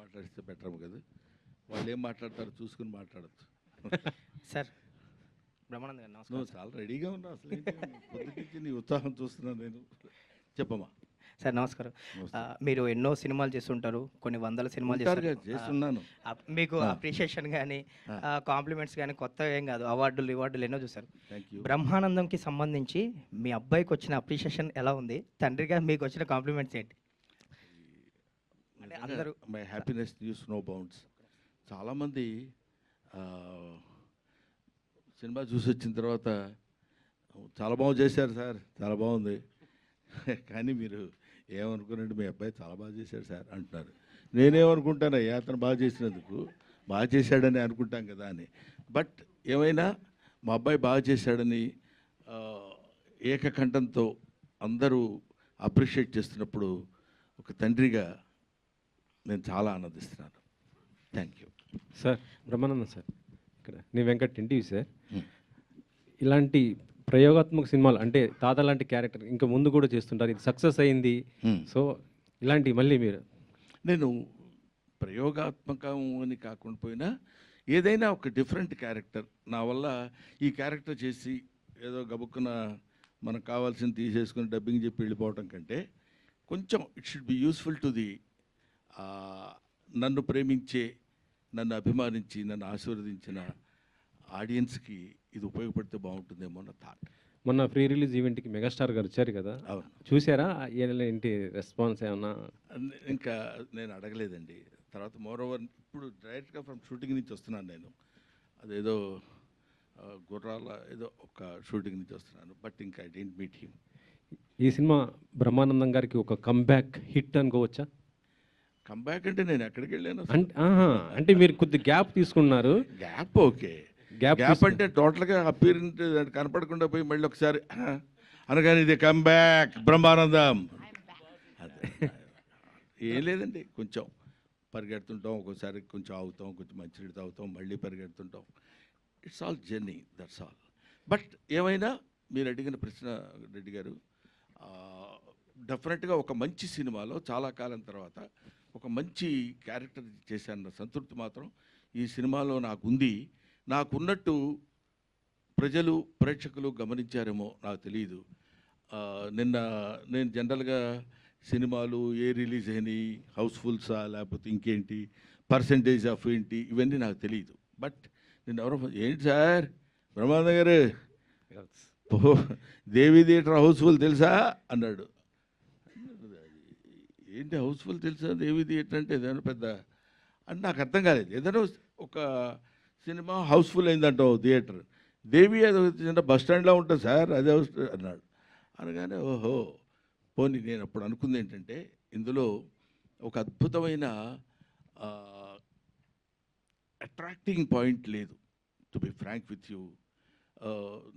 మాట్లాడిస్తే better కదా. వాళ్ళు ఏం మాట్లాడతారో చూసుకుని మాట్లాడద్దు. సార్ బ్రహ్మానంద్ గారు నమస్కారం. నువ్వు చాలా రెడీగా ఉన్నావు, అసలు పొద్దుకించి నీ ఉత్సాహం చూస్తున్నాను నేను. చెప్పమ్మా. సార్ నమస్కారం. మీరు ఎన్నో సినిమాలు చేస్తుంటారు, కొన్ని వందల సినిమాలు చేస్తున్నాను. మీకు అప్రిషియేషన్ కానీ కాంప్లిమెంట్స్ కానీ కొత్త ఏం కాదు, అవార్డులు ఎన్నో చూసారు. బ్రహ్మానందంకి సంబంధించి మీ అబ్బాయికి వచ్చిన అప్రిషియేషన్ ఎలా ఉంది, తండ్రిగా మీకు వచ్చిన కాంప్లిమెంట్స్ ఏంటి? అంటే అందరూ my happiness knows no bounds. చాలామంది సినిమా చూసి వచ్చిన తర్వాత చాలా బాగా చేశారు సార్, చాలా బాగుంది, కానీ మీరు ఏమనుకున్నారంటే మీ అబ్బాయి చాలా బాగా చేశాడు సార్ అంటున్నారు. నేనేమనుకుంటానయ్యా, అతను బాగా చేసినందుకు బాగా చేశాడని అనుకుంటాం కదా అని. బట్ ఏమైనా మా అబ్బాయి బాగా చేశాడని ఏకకంఠంతో అందరూ అప్రిషియేట్ చేస్తున్నప్పుడు ఒక తండ్రిగా నేను చాలా ఆనందిస్తున్నాను. Thank you sir. Brahmanandam sir, ఇక్కడ నీ వెంకట్ ఎన్టీవీ సార్. ఇలాంటి ప్రయోగాత్మక సినిమాలు అంటే తాత లాంటి క్యారెక్టర్ ఇంకా ముందు కూడా చేస్తుంటారు, ఇది సక్సెస్ అయింది. సో ఇలాంటి మళ్ళీ మీరు నేను ప్రయోగాత్మకం అని కాకుండా పోయినా ఏదైనా ఒక డిఫరెంట్ క్యారెక్టర్ నా వల్ల ఈ క్యారెక్టర్ చేసి ఏదో గబుక్కున మనకు కావాల్సింది తీసేసుకుని డబ్బింగ్ చెప్పి వెళ్ళిపోవటం కంటే కొంచెం it should be useful to the నన్ను ప్రేమించే, నన్ను అభిమానించి, నన్ను ఆశీర్వదించిన ఆడియన్స్కి ఇది ఉపయోగపడితే బాగుంటుందేమో అన్న థాట్. మొన్న ప్రీ రిలీజ్ ఈవెంట్కి మెగాస్టార్ గారు వచ్చారు కదా, చూసారా? ఏంటి రెస్పాన్స్ ఏమన్నా? ఇంకా నేను అడగలేదండి. తర్వాత మోర్ ఓవర్ ఇప్పుడు డైరెక్ట్గా ఫ్రమ్ షూటింగ్ నుంచి వస్తున్నాను నేను. అదేదో గుర్రాల ఏదో ఒక షూటింగ్ నుంచి వస్తున్నాను, బట్ ఇంకా ఐ డోంట్ మీట్ హిమ్. ఈ సినిమా బ్రహ్మానందం గారికి ఒక కంబ్యాక్ హిట్ అనుకోవచ్చా? కంబ్యాక్ అంటే నేను ఎక్కడికి వెళ్ళాను అంటే మీరు కొద్ది గ్యాప్ తీసుకున్నారు. గ్యాప్ ఓకే, గ్యాప్ అంటే టోటల్గా అపీరెంట్ కనపడకుండా పోయి మళ్ళీ ఒకసారి అనగానే ఇది కంబ్యాక్ బ్రహ్మానందం అదే ఏం లేదండి. కొంచెం పరిగెడుతుంటాం, ఒక్కోసారి కొంచెం ఆగుతాం, కొంచెం మంచినీళ్ళు తాగుతాం, మళ్ళీ పరిగెడుతుంటాం. It's all journey, that's all. But ఏమైనా మీరు అడిగిన ప్రశ్న రెడ్డి గారు, డెఫినెట్గా ఒక మంచి సినిమాలో చాలా కాలం తర్వాత ఒక మంచి క్యారెక్టర్ చేశాన్న సంతృప్తి మాత్రం ఈ సినిమాలో నాకుంది. నాకున్నట్టు ప్రజలు ప్రేక్షకులు గమనించారేమో నాకు తెలియదు. నిన్న నేను జనరల్గా సినిమాలు ఏ రిలీజ్ అయినాయి, హౌస్ఫుల్సా లేకపోతే ఇంకేంటి, పర్సంటేజ్ ఆఫ్ ఏంటి, ఇవన్నీ నాకు తెలియదు. బట్ నేను ఎవరో ఏంటి సార్ బ్రహ్మానంద గారు దేవి థియేటర్ హౌస్ఫుల్ తెలుసా అన్నాడు. ఏంటి హౌస్ఫుల్ తెలుసా, దేవి థియేటర్ అంటే ఏదైనా పెద్ద అని నాకు అర్థం కాలేదు. ఏదైనా ఒక సినిమా హౌస్ఫుల్ అయిందంటావు థియేటర్, దేవి అది చిన్న బస్ స్టాండ్లో ఉంటుంది సార్ అదే హౌస్ అన్నాడు. అనగానే ఓహో పోనీ నేను అప్పుడు అనుకుంది ఏంటంటే ఇందులో ఒక అద్భుతమైన అట్రాక్టింగ్ పాయింట్ లేదు. To be frank with you,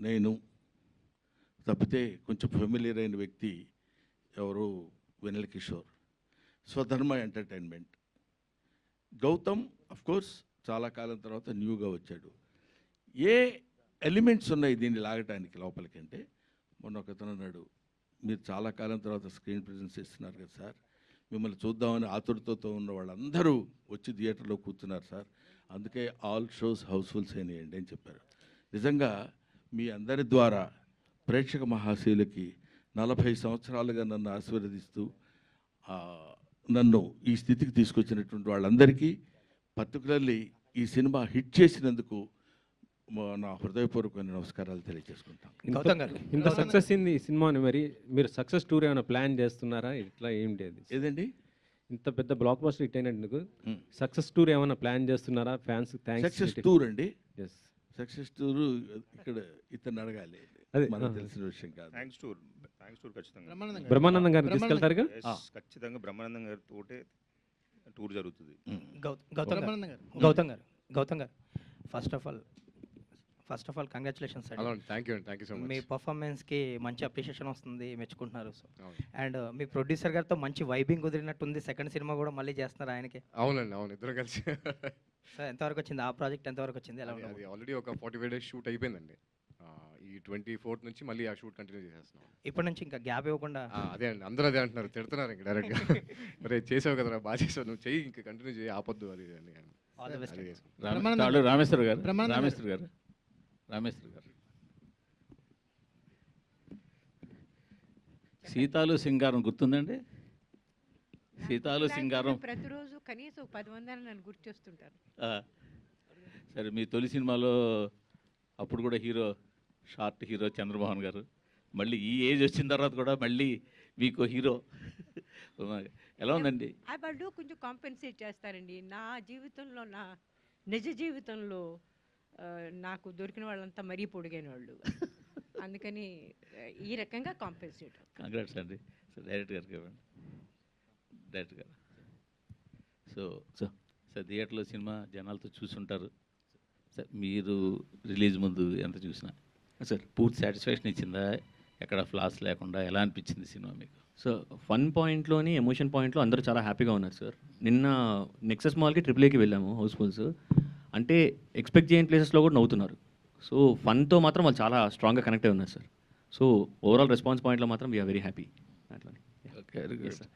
నేను తప్పితే కొంచెం ఫెమిలియర్ అయిన వ్యక్తి ఎవరు వెన్నెల కిషోర్, స్వధర్మ ఎంటర్టైన్మెంట్. గౌతమ్ అఫ్కోర్స్ చాలా కాలం తర్వాత న్యూగా వచ్చాడు. ఏ ఎలిమెంట్స్ ఉన్నాయి దీన్ని లాగటానికి లోపలికి అంటే, మొన్న ఒకతను అన్నాడు, మీరు చాలా కాలం తర్వాత స్క్రీన్ ప్రెజెన్స్ ఇస్తున్నారు కదా సార్, మిమ్మల్ని చూద్దామని ఆతురతతో ఉన్న వాళ్ళందరూ వచ్చి థియేటర్లో కూర్చున్నారు సార్, అందుకే ఆల్ షోస్ హౌస్ఫుల్స్ అయినాయండి అని చెప్పారు. నిజంగా మీ అందరి ద్వారా ప్రేక్షక మహాశీలకి 40 సంవత్సరాలుగా నన్ను ఆశీర్వదిస్తూ నన్ను ఈ స్థితికి తీసుకొచ్చినటువంటి వాళ్ళందరికీ, పర్టికులర్లీ ఈ సినిమా హిట్ చేసినందుకు నా హృదయపూర్వకమైన నమస్కారాలు తెలియజేసుకుంటాను. ఇంత సక్సెస్ అయింది ఈ సినిమాని, మరి మీరు సక్సెస్ టూర్ ఏమైనా ప్లాన్ చేస్తున్నారా? ఇట్లా ఏంటి అది ఏదండి ఇంత పెద్ద బ్లాక్ బస్టర్ హిట్ అయినందుకు సక్సెస్ టూర్ ఏమైనా ప్లాన్ చేస్తున్నారా? Fans thanks. సక్సెస్ టూర్ అండి, ఎస్ సక్సెస్ టూర్ ఇక్కడ ఇతను అడగాలి, మనకు తెలిసిన విషయం కాదు. థ్యాంక్స్ టూర్ ఖచ్చితంగా బ్రహ్మానందం గారిని తీసుకెళ్తారు. ఖచ్చితంగా బ్రహ్మానందం గారి తోటే టూర్ జరుగుతుంది. Gautam garu first of all congratulations అండి. Thank you so much. మీ పర్ఫార్మెన్స్కి మంచి అప్రిషియేషన్ వస్తుంది, మెచ్చుకుంటున్నారు. అండ్ మీ ప్రొడ్యూసర్ గారితో మంచి వైబింగ్ కుదిరినట్టుంది. సెకండ్ సినిమా కూడా మళ్ళీ చేస్తున్నారు ఆయనకి. అవునండి, అవును, ఇద్దరు కలిసి. సార్ ఎంతవరకు వచ్చింది ఆ ప్రాజెక్ట్, ఎంతవరకు వచ్చింది, ఎలా ఉంది? అది ఆల్రెడీ ఒక 45 days షూట్ అయిపోయిందండి. ఈ ఈ 24th నుంచి మళ్ళీ ఆ షూట్ కంటిన్యూ చేసేస్తున్నాం. ఇప్పటి నుంచి ఇంకా గ్యాప్ ఇవ్వకుండా అదే అండి, అందరూ అదే అంటున్నారు, తిడుతున్నారు ఇంకా డైరెక్ట్గా. మరి చేసావు కదరా, బాగా చేసావు, నువ్వు చెయ్యి, ఇంకా కంటిన్యూ చేయి, ఆపొద్దు అది ఇది అని. All the best. అదే. రామేశ్వర గారు బ్రహ్మానందం రామేశ్వర గారు రామేశ్వర గారు సీతాలు సింగారం గుర్తుందండి? సీతాలు సింగారం. ప్రతిరోజు కనీసం 10 మంది నన్ను గుర్తు చేస్తుంటారు. సరే, మీ తొలి సినిమాలో అప్పుడు కూడా షార్ట్ హీరో చంద్రమోహన్ గారు, మళ్ళీ ఈ ఏజ్ వచ్చిన తర్వాత కూడా మళ్ళీ మీకు హీరో ఎలా ఉందండి? వాళ్ళు కొంచెం కాంపెన్సేట్ చేస్తారండి. నా జీవితంలో, నా నిజ జీవితంలో నాకు దొరికిన వాళ్ళంతా మరీ పొడిగైన వాళ్ళు. అందుకని ఈ రకంగా కాంపెన్సేట్. కంగ్రాట్స్ అండి. సో డైరెక్టర్ గారికి ఇవ్వండి. డైరెక్టర్ గారు. సో సార్, థియేటర్లో సినిమా జనాలతో చూసుంటారు సార్. మీరు రిలీజ్ ముందు ఎంత చూసినా సార్ పూర్తి సాటిస్ఫాక్షన్ ఇచ్చిందా? ఎక్కడ ఫ్లాస్ లేకుండా ఎలా అనిపించింది సినిమా మీకు? సో ఫన్ పాయింట్లోని ఎమోషన్ పాయింట్లో అందరూ చాలా హ్యాపీగా ఉన్నారు సార్. నిన్న నెక్సస్ మాల్కి AAAకి వెళ్ళాము, హౌస్ఫుల్స్. అంటే ఎక్స్పెక్ట్ చేయని ప్లేసెస్లో కూడా నవ్వుతున్నారు. సో ఫన్తో మాత్రం వాళ్ళు చాలా స్ట్రాంగ్గా కనెక్ట్ అయి ఉన్నారు సార్. సో ఓవరాల్ రెస్పాన్స్ పాయింట్లో మాత్రం వీఆర్ వెరీ హ్యాపీ. అట్లా వెరీ గుడ్ సార్.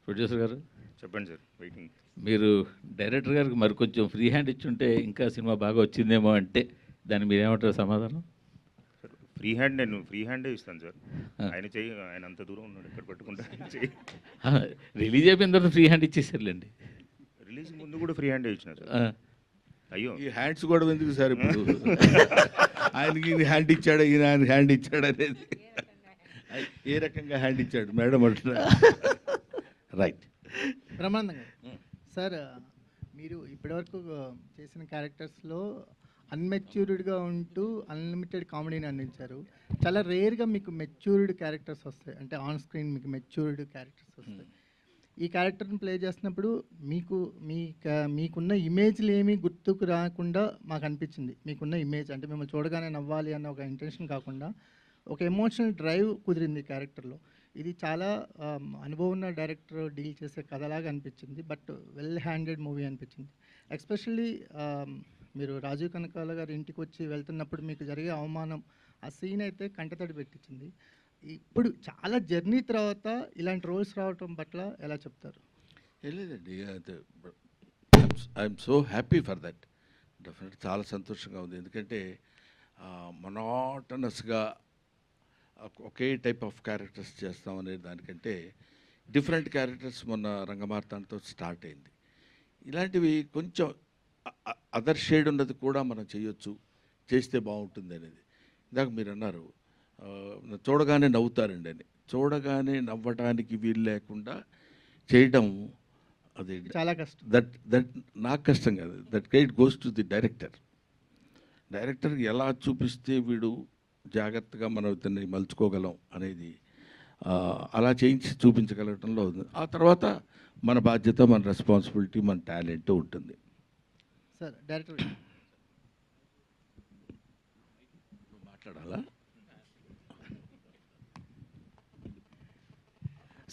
ప్రొడ్యూసర్ గారు చెప్పండి సార్, వెయిటింగ్. మీరు డైరెక్టర్ గారికి మరి కొంచెం ఫ్రీ హ్యాండ్ ఇచ్చుంటే ఇంకా సినిమా బాగా వచ్చిందేమో అంటే దాన్ని మీరేమంటారు సమాధానం? సార్ ఫ్రీ హ్యాండ్, నేను ఫ్రీ హ్యాండే ఇస్తాను సార్. ఆయన చెయ్యి, ఆయన అంత దూరం ఉన్నాడు, ఇక్కడ పట్టుకుంటా చెయ్యి. రిలీజ్ అయిపోయిన తర్వాత ఫ్రీ హ్యాండ్ ఇచ్చేసారులేండి. రిలీజ్ ముందు కూడా ఫ్రీ హ్యాండే ఇచ్చిన సార్. అయ్యో, ఈ హ్యాండ్స్ కూడా ఎందుకు సార్ ఇప్పుడు? ఆయనకి ఈయన హ్యాండ్ ఇచ్చాడా, ఈయన ఆయన హ్యాండ్ ఇచ్చాడు అనేది ఏ రకంగా హ్యాండ్ ఇచ్చాడు మేడం అంటున్నా. రైట్. బ్రహ్మానందం గారు, సార్ మీరు ఇప్పటివరకు చేసిన క్యారెక్టర్స్లో అన్మెచ్యూర్డ్గా ఉంటూ అన్లిమిటెడ్ కామెడీని అందించారు. చాలా రేర్గా మీకు మెచ్యూర్డ్ క్యారెక్టర్స్ వస్తాయి, అంటే ఆన్ స్క్రీన్ మీకు మెచ్యూర్డ్ క్యారెక్టర్స్ వస్తాయి. ఈ క్యారెక్టర్ని ప్లే చేస్తున్నప్పుడు మీకున్న ఇమేజ్లు ఏమీ గుర్తుకు రాకుండా మాకు అనిపించింది. మీకున్న ఇమేజ్ అంటే మిమ్మల్ని చూడగానే నవ్వాలి అన్న ఒక ఇంటెన్షన్ కాకుండా ఒక ఎమోషనల్ డ్రైవ్ కుదిరింది క్యారెక్టర్లో. ఇది చాలా అనుభవం ఉన్న డైరెక్టర్ డీల్ చేసే కథలాగా అనిపించింది, బట్ వెల్ హ్యాండెడ్ మూవీ అనిపించింది. ఎస్పెషల్లీ మీరు రాజీవ్ కనకాల గారి ఇంటికి వచ్చి వెళ్తున్నప్పుడు మీకు జరిగే అవమానం, ఆ సీన్ అయితే కంటతడి పెట్టించింది. ఇప్పుడు చాలా జర్నీ తర్వాత ఇలాంటి రోల్స్ రావటం పట్ల ఎలా చెప్తారు? లేదండి, I'm so happy for that. Definite చాలా సంతోషంగా ఉంది. ఎందుకంటే మొనాటనస్గా ఒకే టైప్ ఆఫ్ క్యారెక్టర్స్ చేస్తాం అనే దానికంటే డిఫరెంట్ క్యారెక్టర్స్ మొన్న రంగమార్తాండతో స్టార్ట్ అయింది. ఇలాంటివి కొంచెం అదర్ షేడ్ ఉన్నది కూడా మనం చేయొచ్చు, చేస్తే బాగుంటుంది అనేది. ఇందాక మీరు అన్నారు చూడగానే నవ్వుతారండి అని. చూడగానే నవ్వటానికి వీలు లేకుండా చేయడం అది చాలా కష్టం. దట్ నాకు కష్టం కాదు, that credit goes to the director. Director ఎలా చూపిస్తే వీడు జాగ్రత్తగా మనం ఇతన్ని మలుచుకోగలం అనేది అలా చేయించి చూపించగలగటంలో ఉంది. ఆ తర్వాత మన బాధ్యత, మన రెస్పాన్సిబిలిటీ, మన టాలెంట్ ఉంటుంది. సార్ డైరెక్టర్ మాట్లాడాలా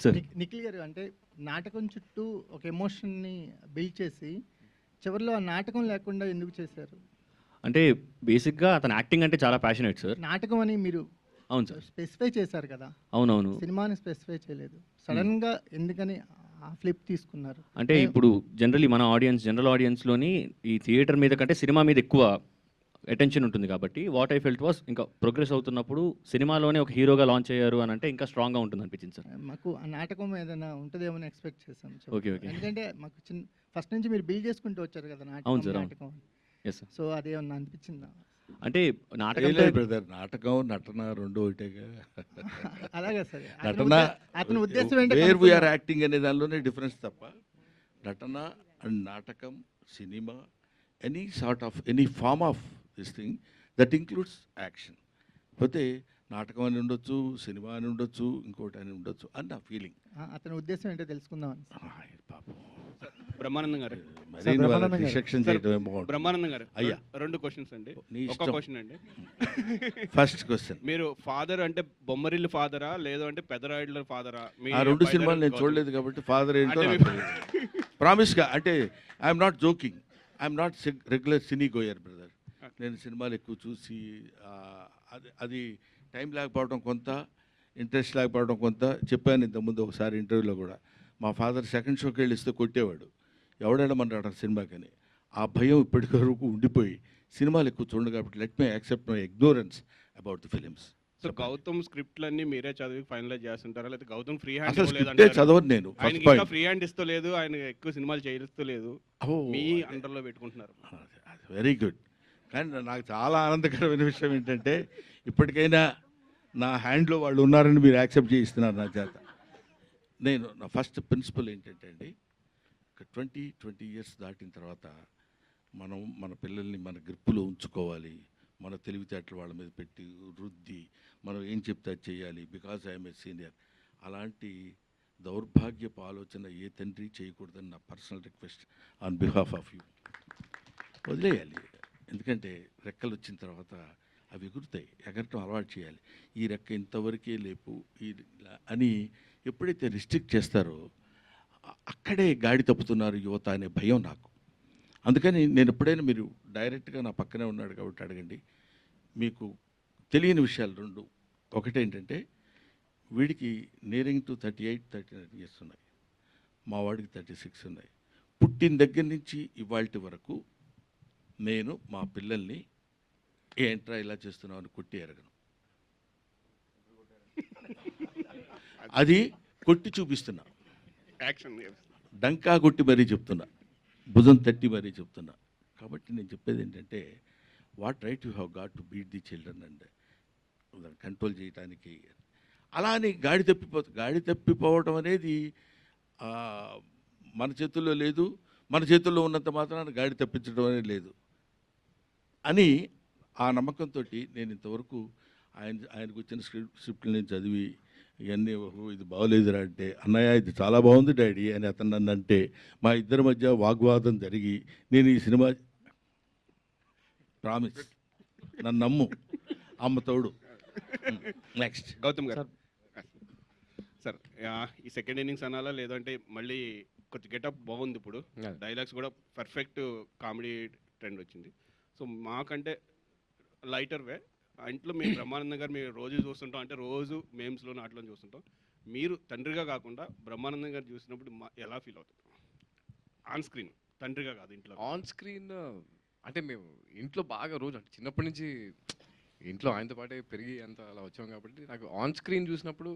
సార్? నిఖిల్ గారు, అంటే నాటకం చుట్టూ ఒక ఎమోషన్ని బిల్డ్ చేసి చివరిలో ఆ నాటకం లేకుండా ఎందుకు చేశారు? అంటే బేసిక్గా అతను యాక్టింగ్ అంటే చాలా ప్యాషనేట్ సార్. నాటకం అని మీరు అవును సార్, స్పెసిఫై చేశారు కదా. అవునవును. సినిమాని స్పెసిఫై చేయలేదు. సడన్గా ఎందుకని ఆ ఫ్లిప్ తీసుకున్నారు? అంటే ఇప్పుడు జనరల్ ఆడియన్స్లోని ఈ థియేటర్ మీద కంటే సినిమా మీద ఎక్కువ అటెన్షన్ ఉంటుంది కాబట్టి వాట్ ఐ ఫెల్ట్ వాస్ ఇంకా ప్రోగ్రెస్ అవుతున్నప్పుడు సినిమాలోనే ఒక హీరోగా లాంచ్ అయ్యారు అని అంటే ఇంకా స్ట్రాంగ్గా ఉంటుంది అనిపించింది సార్. మాకు ఆ నాటకం ఏదైనా ఉంటుందేమో ఎక్స్పెక్ట్ చేశాం. Okay okay. ఎందుకంటే మాకు ఫస్ట్ నుంచి మీరు బిల్డ్ చేసుకుంటూ వచ్చారు కదా అవును సార్, నాటకం. Yes sir. సో అదేమన్నా అనిపించిందా? అంటే నాటకం బ్రదర్, నాటకం నటన రెండు ఒకటేగా. అలాగే సార్, నటన అతని ఉద్దేశం వేర్ వీఆర్ యాక్టింగ్ అనే దానిలోనే డిఫరెన్స్ తప్ప నటన అండ్ నాటకం, cinema, any form of this thing that includes action. పోతే నాటకం అని ఉండొచ్చు, సినిమా అని ఉండొచ్చు, ఇంకోటి అని ఉండొచ్చు అని నా ఫీలింగ్. అతని ఉద్దేశం ఏంటో తెలుసుకుందామని. పాపం బ్రహ్మానందం గారు, రిసెక్షన్ చేయడం బాగుంటుంది. బ్రహ్మానందం గారు, అయ్యా, 2 క్వశ్చన్స్ అండి. ఒక క్వశ్చన్ అండి. ఫస్ట్ క్వశ్చన్, మీరు ఫాదర్ అంటే బొమ్మరిల్లు ఫాదరా లేదు అంటే పెదరాయుడుల ఫాదరా? ఆ 2 సినిమాలు నేను చూడలేదు కాబట్టి ఫాదర్ ఏంటో ప్రామిస్గా. అంటే I'm not joking, I'm not regular cine goer brother. నేను సినిమాలు ఎక్కువ చూసి అది టైం లేకపోవడం కొంత, ఇంట్రెస్ట్ లేకపోవడం కొంత. చెప్పాను ఇంతకుముందు ఒకసారి ఇంటర్వ్యూలో కూడా, మా ఫాదర్ సెకండ్ షోకి వెళ్ళి ఇస్తే కొట్టేవాడు, ఎవడేడమన్నాడు సినిమాకని. ఆ భయం ఇప్పటి వరకు ఉండిపోయి సినిమాలు ఎక్కువ చూడండి కాబట్టి let me accept my ignorance about the films. So Gautam స్క్రిప్ట్లన్నీ మీరే చదివి ఫైనలైజ్ చేస్తుంటారా, లేకపోతే గౌతమ్ ఫ్రీ హ్యాండ్ అసలు స్క్రిప్టే చదవను నేను. ఆయనకి ఫస్ట్ ఇంకా ఫ్రీ హ్యాండ్ ఇస్తూ లేదు, ఆయన ఎక్కువ సినిమాలు చేయిస్తూ లేదు, మీ అండర్లో పెట్టుకుంటున్నారు. Very good. కానీ నాకు చాలా ఆనందకరమైన విషయం ఏంటంటే ఇప్పటికైనా నా హ్యాండ్లో వాళ్ళు ఉన్నారని మీరు యాక్సెప్ట్ చేయిస్తున్నారు నా చేత. నా ఫస్ట్ ప్రిన్సిపల్ ఏంటంటే అండి, 20 years దాటిన తర్వాత మనం మన పిల్లల్ని మన గ్రిప్పులో ఉంచుకోవాలి. మన తెలివితేటలు వాళ్ళ మీద పెట్టి రుద్ది మనం ఏం చెప్తే అది చేయాలి, బికాజ్ ఐఎమ్ ఏ సీనియర్. అలాంటి దౌర్భాగ్యపు ఆలోచన ఏ తండ్రి చేయకూడదని నా personal request on behalf of you. వదిలేయాలి, ఎందుకంటే రెక్కలు వచ్చిన తర్వాత అవి ఎగురుతాయి, ఎగరటం అలవాటు చేయాలి. ఈ రెక్క ఇంతవరకే లేపు అని ఎప్పుడైతే రిస్ట్రిక్ట్ చేస్తారో అక్కడే గాడి తప్పుతున్నారు యువత అనే భయం నాకు. అందుకని నేను ఎప్పుడైనా, మీరు డైరెక్ట్గా నా పక్కనే ఉన్నాడు కాబట్టి అడగండి, మీకు తెలియని విషయాలు రెండు. ఒకటేంటంటే వీడికి నియరింగ్ టు 38-39 years ఉన్నాయి, మా వాడికి 36 ఉన్నాయి. పుట్టిన దగ్గర నుంచి ఇవాళ వరకు నేను మా పిల్లల్ని ఏంట్రా ఇలా చేస్తున్నావు అని కొట్టి ఎరగను. అది కొట్టి చూపిస్తున్నా, యాక్షన్ డంకా కొట్టి మరీ చెప్తున్నా, భుజం తట్టి మరీ చెప్తున్నా. కాబట్టి నేను చెప్పేది ఏంటంటే, what right you have got to beat the children and control చేయడానికి. అలా అని గాడి తప్పిపోవడం అనేది మన చేతుల్లో లేదు, మన చేతుల్లో ఉన్నంత మాత్రాన గాడి తప్పించడం అనేది లేదు అని ఆ నమ్మకంతో నేను ఇంతవరకు ఆయనకు వచ్చిన స్క్రిప్ట్లు నేను చదివి ఇవన్నీ ఇది బాగోలేదురా అంటే, అన్నయ్య ఇది చాలా బాగుంది డాడీ అని అతను నన్ను అంటే, మా ఇద్దరి మధ్య వాగ్వాదం జరిగి నేను ఈ సినిమా ప్రామిస్, నన్ను నమ్ము, అమ్మ తోడు. నెక్స్ట్ గౌతమ్ గారు. సార్ ఈ సెకండ్ ఇన్నింగ్స్ అనాలా, లేదంటే మళ్ళీ కొంచెం గెటప్ బాగుంది, ఇప్పుడు డైలాగ్స్ కూడా పర్ఫెక్ట్ కామెడీ ట్రెండ్ వచ్చింది. సో మాకంటే లైటర్ వే ఇంట్లో మేము బ్రహ్మానందం గారు మీరు రోజు చూస్తుంటాం, అంటే రోజు మేమ్స్లో నాట్లో చూస్తుంటాం. మీరు తండ్రిగా కాకుండా బ్రహ్మానందం గారు చూసినప్పుడు ఎలా ఫీల్ అవుతుంది ఆన్ స్క్రీన్, తండ్రిగా కాదు ఇంట్లో? ఆన్ స్క్రీన్ అంటే మేము ఇంట్లో బాగా రోజు అంటే చిన్నప్పటి నుంచి ఇంట్లో ఆయనతో పాటే పెరిగి అంత అలా వచ్చాం కాబట్టి నాకు ఆన్ స్క్రీన్ చూసినప్పుడు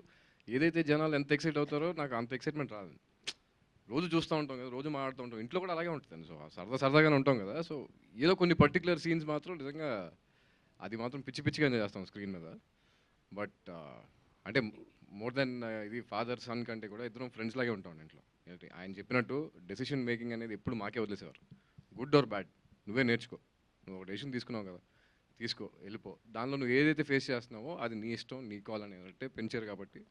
ఏదైతే జనాలు ఎంత ఎక్సైట్ అవుతారో నాకు అంత ఎక్సైట్మెంట్ రాదు. రోజు చూస్తూ ఉంటాం కదా, రోజు మాట్లాడుతూ ఉంటాం, ఇంట్లో కూడా అలాగే ఉంటుంది. సో సరదాగానే ఉంటాం కదా. సో ఏదో కొన్ని పర్టికులర్ సీన్స్ మాత్రం నిజంగా అది మాత్రం పిచ్చిగా చేస్తాం స్క్రీన్ మీద. బట్ అంటే మోర్ దెన్ ఇది ఫాదర్ సన్ కంటే కూడా ఇద్దరం ఫ్రెండ్స్ లాగే ఉంటాం ఇంట్లో. ఆయన చెప్పినట్టు డెసిషన్ మేకింగ్ అనేది ఎప్పుడు మాకే వదిలేసేవారు. గుడ్ ఆర్ బ్యాడ్ నువ్వే నేర్చుకో, నువ్వు ఒక డెసిషన్ తీసుకున్నావు కదా, తీసుకో, వెళ్ళిపో, దానిలో నువ్వు ఏదైతే ఫేస్ చేస్తున్నావో అది నీ ఇష్టం, నీ కాల్ అనేది పెంచారు కాబట్టి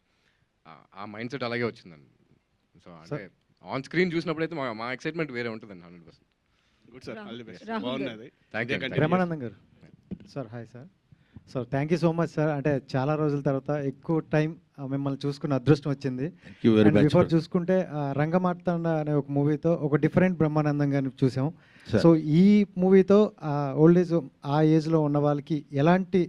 ఆ మైండ్ సెట్ అలాగే వచ్చిందండి. సో అంటే ఆన్ స్క్రీన్ చూసినప్పుడు అయితే మా ఎక్సైట్మెంట్ వేరే ఉంటుందండి 100%. Good sir, all the best. బాగున్నది. బ్రహ్మానందం గారు. Sir hi sir. Sir thank you so much sir. అంటే చాలా రోజుల తర్వాత ఎక్కువ టైం మిమ్మల్ని చూసుకున్న అదృష్టం వచ్చింది. బిఫోర్ చూసుకుంటే రంగమార్తాండ అనే ఒక మూవీతో ఒక డిఫరెంట్ బ్రహ్మానందం గారిని చూసాం. సో ఈ మూవీతో ఓల్డ్ ఏజ్ ఆ ఏజ్లో ఉన్న వాళ్ళకి ఎలాంటి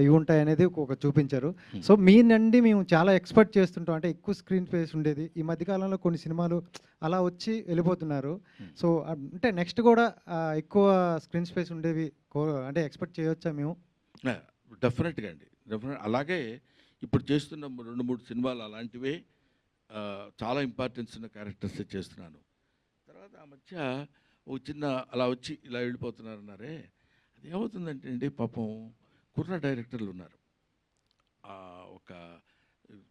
ఇవి ఉంటాయి అనేది ఒక చూపించారు. సో మీ నుండి మేము చాలా ఎక్స్పెక్ట్ చేస్తుంటాం, అంటే ఎక్కువ స్క్రీన్ స్పేస్ ఉండేది. ఈ మధ్యకాలంలో కొన్ని సినిమాలు అలా వచ్చి వెళ్ళిపోతున్నారు. సో అంటే నెక్స్ట్ కూడా ఎక్కువ స్క్రీన్ స్పేస్ ఉండేవి అంటే ఎక్స్పెక్ట్ చేయవచ్చా మేము? డెఫినెట్గా అండి, అలాగే ఇప్పుడు చేస్తున్న 2-3 సినిమాలు అలాంటివే, చాలా ఇంపార్టెన్స్ ఉన్న క్యారెక్టర్స్ చేస్తున్నాను. తర్వాత ఆ మధ్య ఒక చిన్న అలా వచ్చి ఇలా వెళ్ళిపోతున్నారన్నారే, అది ఏమవుతుందంటే అండి, పాపం కుర్ర డైరెక్టర్లు ఉన్నారు, ఒక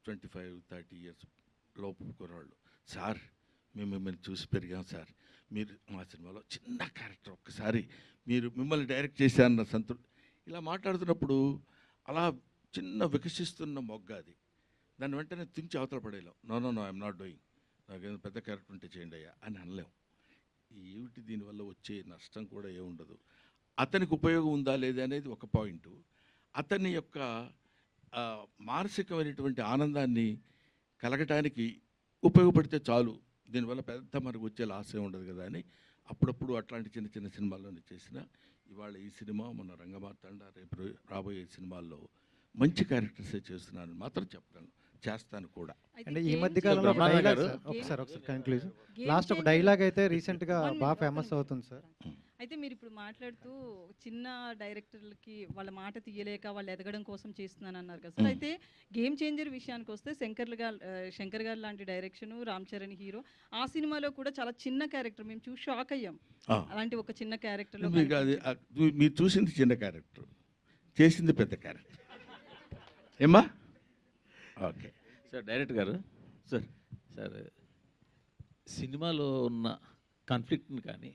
25-30 years లోపు కుర్రాళ్ళు. సార్ మేము మిమ్మల్ని చూసి పెరిగాం సార్, మీరు మా సినిమాలో చిన్న క్యారెక్టర్ ఒక్కసారి మీరు మిమ్మల్ని డైరెక్ట్ చేశారన్న ఇలా మాట్లాడుతున్నప్పుడు అలా చిన్న వికసిస్తున్న మొగ్గ అది, దాన్ని వెంటనే తుంచి అవతల పడేయలేం. నో ఐఎమ్ నాట్ డూయింగ్, నాకేదో పెద్ద క్యారెక్టర్ ఉంటే చేయండి అయ్యా అని అనలేం. ఏమిటి దీనివల్ల వచ్చే నష్టం కూడా ఏముండదు. అతనికి ఉపయోగం ఉందా లేదా అనేది ఒక పాయింట్. అతని యొక్క మానసికమైనటువంటి ఆనందాన్ని కలగటానికి ఉపయోగపడితే చాలు దీనివల్ల పెద్ద మనకు వచ్చే లాస్ ఏమి ఉండదు కదా అని అప్పుడప్పుడు అట్లాంటి చిన్న చిన్న సినిమాల్లోనే చేసిన ఇవాళ ఈ సినిమా మన రంగమార్తాండ రేపు రాబోయే సినిమాల్లో మంచి క్యారెక్టర్సే చేస్తున్నానని మాత్రం చెప్పగలను, చేస్తాను కూడా. అంటే ఈ మధ్య కాలంలో డైలాగ్ ఒకసారి కన్క్లూజన్ లాస్ట్ ఒక డైలాగ్ అయితే రీసెంట్గా బాగా ఫేమస్ అవుతుంది సార్. అయితే మీరు ఇప్పుడు మాట్లాడుతూ చిన్న డైరెక్టర్లకి వాళ్ళ మాట తీయలేక వాళ్ళు ఎదగడం కోసం చేస్తున్నాను అన్నారు కదా సార్. అయితే గేమ్ చేంజర్ విషయానికి వస్తే శంకర్ గారు లాంటి డైరెక్షన్, రామ్ చరణ్ హీరో, ఆ సినిమాలో కూడా చాలా చిన్న క్యారెక్టర్ మేము చూసి షాక్ అయ్యాం. అలాంటి ఒక చిన్న క్యారెక్టర్లో మీరు చూసింది చిన్న క్యారెక్టర్, చేసింది పెద్ద క్యారెక్టర్ ఏమ్మా? ఓకే సార్ డైరెక్టర్ గారు, సార్ సినిమాలో ఉన్న కాన్ఫ్లిక్ట్ని కానీ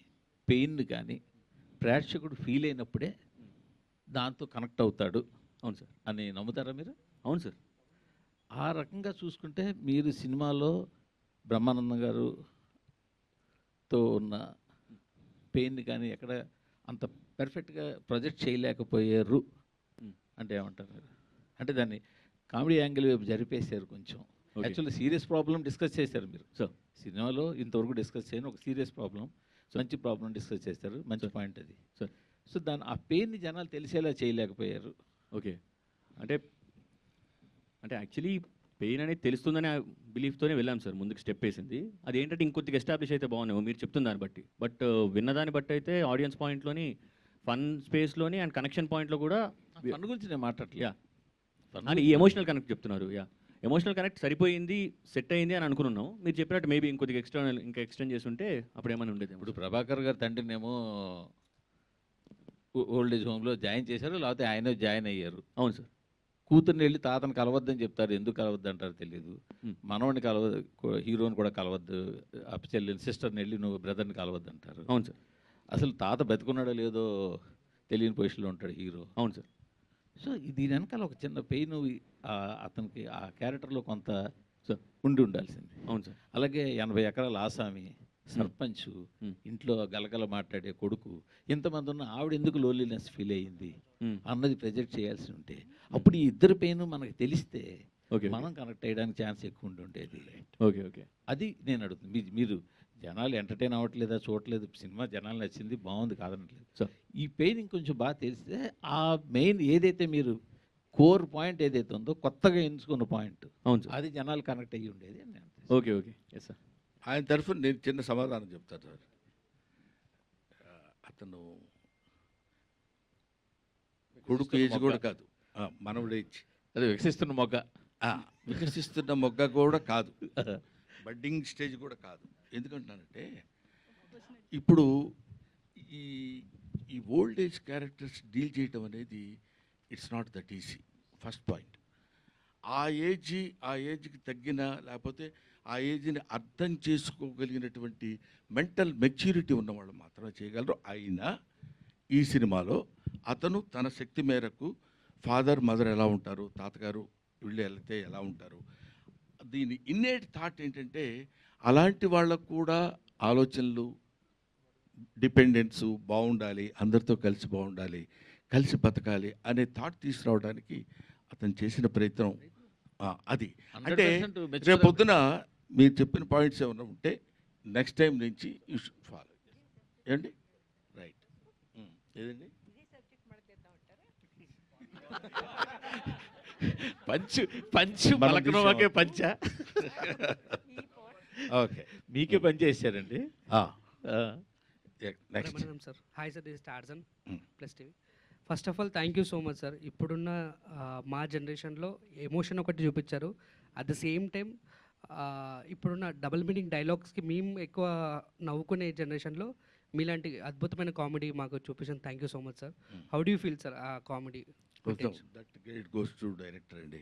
పెయిన్ని కానీ ప్రేక్షకుడు ఫీల్ అయినప్పుడే దాంతో కనెక్ట్ అవుతాడు. అవును సార్ అని నమ్ముతారా మీరు? అవును సార్. ఆ రకంగా చూసుకుంటే మీరు సినిమాలో బ్రహ్మానందం గారుతో ఉన్న పెయిన్ని కానీ ఎక్కడ అంత పర్ఫెక్ట్గా ప్రొజెక్ట్ చేయలేకపోయారు అంటే ఏమంటారు మీరు? అంటే దాన్ని కామెడీ యాంగిల్ వైపు జరిపేశారు కొంచెం. యాక్చువల్లీ సీరియస్ ప్రాబ్లం డిస్కస్ చేశారు మీరు. సో సినిమాలో ఇంతవరకు డిస్కస్ చేయని ఒక సీరియస్ ప్రాబ్లం, మంచి ప్రాబ్లం డిస్కస్ చేస్తారు, మంచి పాయింట్ అది. సో దాని ఆ పెయిన్ని జనాలు తెలిసేలా చేయలేకపోయారు. ఓకే, అంటే యాక్చువల్లీ పెయిన్ అనేది తెలుస్తుందనే బిలీఫ్తోనే వెళ్ళాం సార్ ముందుకు స్టెప్ వేసింది. అది ఏంటంటే ఇంకొద్దిగా ఎస్టాబ్లిష్ అయితే బాగున్నాము మీరు చెప్తున్న దాన్ని బట్టి. బట్ విన్నదాన్ని బట్టి అయితే ఆడియన్స్ పాయింట్లోని, ఫన్ స్పేస్లోని అండ్ కనెక్షన్ పాయింట్లో కూడా ఫన్ గురించి నేను మాట్లాడలేదు. అని ఈ ఎమోషనల్ కనెక్ట్ చెప్తున్నారు. ఎమోషనల్ కనెక్ట్ సరిపోయింది, సెట్ అయింది అని అనుకున్నాం. మీరు చెప్పినట్టు మేబీ ఇంకొద్దిగా ఇంకా ఎక్స్టెండ్ చేసి ఉంటే అప్పుడు ఏమైనా ఉండేది. ఇప్పుడు ప్రభాకర్ గారు తండ్రినేమో ఓల్డ్ ఏజ్ హోమ్లో జాయిన్ చేశారు, లేకపోతే ఆయన జాయిన్ అయ్యారు. అవును సార్. కూతుర్ని వెళ్ళి తాతను కలవద్దని చెప్తారు, ఎందుకు కలవద్దు అంటారు తెలియదు. మనవడిని హీరోని కూడా కలవద్దు, చెల్లిని సిస్టర్ని వెళ్ళి నువ్వు బ్రదర్ని కలవద్దు అంటారు. అవును సార్. అసలు తాత బతుకున్నాడో లేదో తెలియని పొజిషన్లో ఉంటాడు హీరో. అవును సార్. సో దీని వెనకాల ఒక చిన్న పెయిన్ అతనికి ఆ క్యారెక్టర్లో కొంత ఉండి ఉండాల్సింది. అవును సార్. అలాగే 80 ఎకరాల ఆసామి, సర్పంచ్, ఇంట్లో గలగల మాట్లాడే కొడుకు, ఇంతమంది ఉన్న ఆవిడ ఎందుకు లోన్లీనెస్ ఫీల్ అయ్యింది అన్నది ప్రొజెక్ట్ చేయాల్సి ఉంటే అప్పుడు ఈ ఇద్దరు పెయిన్ మనకు తెలిస్తే మనం కనెక్ట్ అయ్యడానికి ఛాన్స్ ఎక్కువ ఉండి ఉండేది. ఓకే అది నేను అడుగుతుంది. మీరు జనాలు ఎంటర్టైన్ అవ్వట్లేదా, చూడట్లేదు, సినిమా జనాలు నచ్చింది, బాగుంది కాదనట్లేదు. సో ఈ పెయిన్ ఇంకొంచెం బాగా తెలిస్తే ఆ మెయిన్ ఏదైతే మీరు కోర్ పాయింట్ ఏదైతే ఉందో కొత్తగా ఎంచుకున్న పాయింట్, అవును సార్, అది జనాలు కనెక్ట్ అయ్యి ఉండేది అని నేను. Okay yes sir. ఆయన తరఫున నేను చిన్న సమాధానం చెప్తాను సార్. అతను కొడుకు ఏజ్ కూడా కాదు, మనవడు ఏజ్, అది వికసిస్తున్న మొగ్గ కూడా కాదు, బడ్డింగ్ స్టేజ్ కూడా కాదు. ఎందుకంటానంటే ఇప్పుడు ఈ ఓల్డ్ ఏజ్ క్యారెక్టర్స్ డీల్ చేయటం అనేది it's not that easy. First point, ఆ ఏజ్కి తగ్గిన, లేకపోతే ఆ ఏజ్ని అర్థం చేసుకోగలిగినటువంటి మెంటల్ మెచ్యూరిటీ ఉన్నవాళ్ళు మాత్రమే చేయగలరు. అయినా ఈ సినిమాలో అతను తన శక్తి మేరకు ఫాదర్ మదర్ ఎలా ఉంటారు, తాతగారు వీళ్ళు వెళ్తే ఎలా ఉంటారు, దీని ఇన్నేట్ థాట్ ఏంటంటే అలాంటి వాళ్ళకు కూడా ఆలోచనలు, డిపెండెన్స్ బాగుండాలి, అందరితో కలిసి బాగుండాలి, కలిసి బతకాలి అనే థాట్ తీసుకురావడానికి అతను చేసిన ప్రయత్నం అది. అంటే రేపు పొద్దున మీరు చెప్పిన పాయింట్స్ ఏమైనా ఉంటే నెక్స్ట్ టైం నుంచి యూ షుడ్ ఫాలో. ఏమండి? రైట్. ఏదండి? పంచు మలకనోకే పంచ. ఓకే, మీకే పని చేశారండి. Next sir. Hi sir, this is Tarzan plus TV. First of all thank you so much sir. ఇప్పుడున్న మా జనరేషన్లో ఎమోషన్ ఒకటి చూపించారు, అట్ ద సేమ్ టైం ఇప్పుడున్న డబుల్ మీనింగ్ డైలాగ్స్కి మేము ఎక్కువ నవ్వుకునే జనరేషన్లో మీలాంటి అద్భుతమైన కామెడీ మాకు చూపించాను. Thank you so much sir. How do you feel sir ఆ comedy? That great goes to director అండి.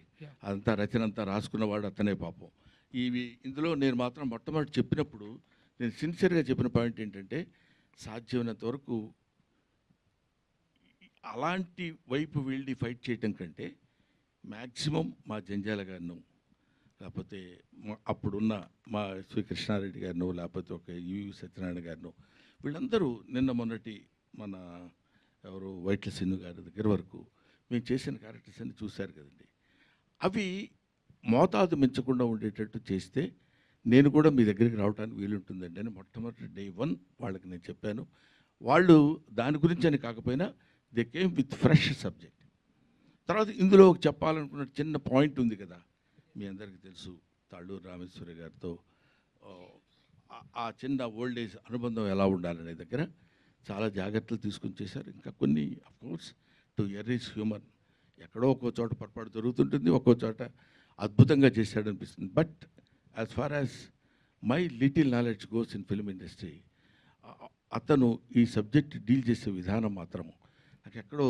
అంతా రచన అంతా రాసుకున్నవాడు అతనే పాపం. ఇందులో నేను మాత్రం మొట్టమొదటి చెప్పినప్పుడు నేను సిన్సియర్గా చెప్పిన పాయింట్ ఏంటంటే సాధ్యమైనంత వరకు అలాంటి వైపు వెళ్ళి ఫైట్ చేయటం కంటే మ్యాక్సిమం మా జంజాల గారిను, లేకపోతే అప్పుడున్న మా శ్రీకృష్ణారెడ్డి గారిను, లేకపోతే ఒక యువి సత్యనారాయణ గారిను, వీళ్ళందరూ నిన్న మొన్నటి మన ఎవరు వైట్ల సిన్ను గారి దగ్గర వరకు మేము చేసిన క్యారెక్టర్స్ అన్ని చూశారు కదండి. అవి మోతాదు మించకుండా ఉండేటట్టు చేస్తే నేను కూడా మీ దగ్గరికి రావడానికి వీలుంటుందండి అని మొట్టమొదటి డే 1 వాళ్ళకి నేను చెప్పాను. వాళ్ళు దాని గురించి అని కాకపోయినా they came with fresh subject. తర్వాత ఇందులో చెప్పాలనుకున్న చిన్న పాయింట్ ఉంది కదా, మీ అందరికీ తెలుసు, తాళ్ళూరు రామేశ్వరి గారితో ఆ చిన్న ఓల్డ్ ఏజ్ అనుబంధం ఎలా ఉండాలనే దగ్గర చాలా జాగ్రత్తలు తీసుకుని చేశారు. ఇంకా కొన్ని అఫ్కోర్స్ టు ఎర్రీస్ హ్యూమన్, ఎక్కడో ఒక్కో చోట పొరపాటు జరుగుతుంటుంది, ఒక్కో చోట అద్భుతంగా చేశాడు అనిపిస్తుంది. But as far as my little knowledge goes in film industry, అతను ఈ సబ్జెక్ట్ డీల్ చేసే విధానం మాత్రము నాకు ఎక్కడో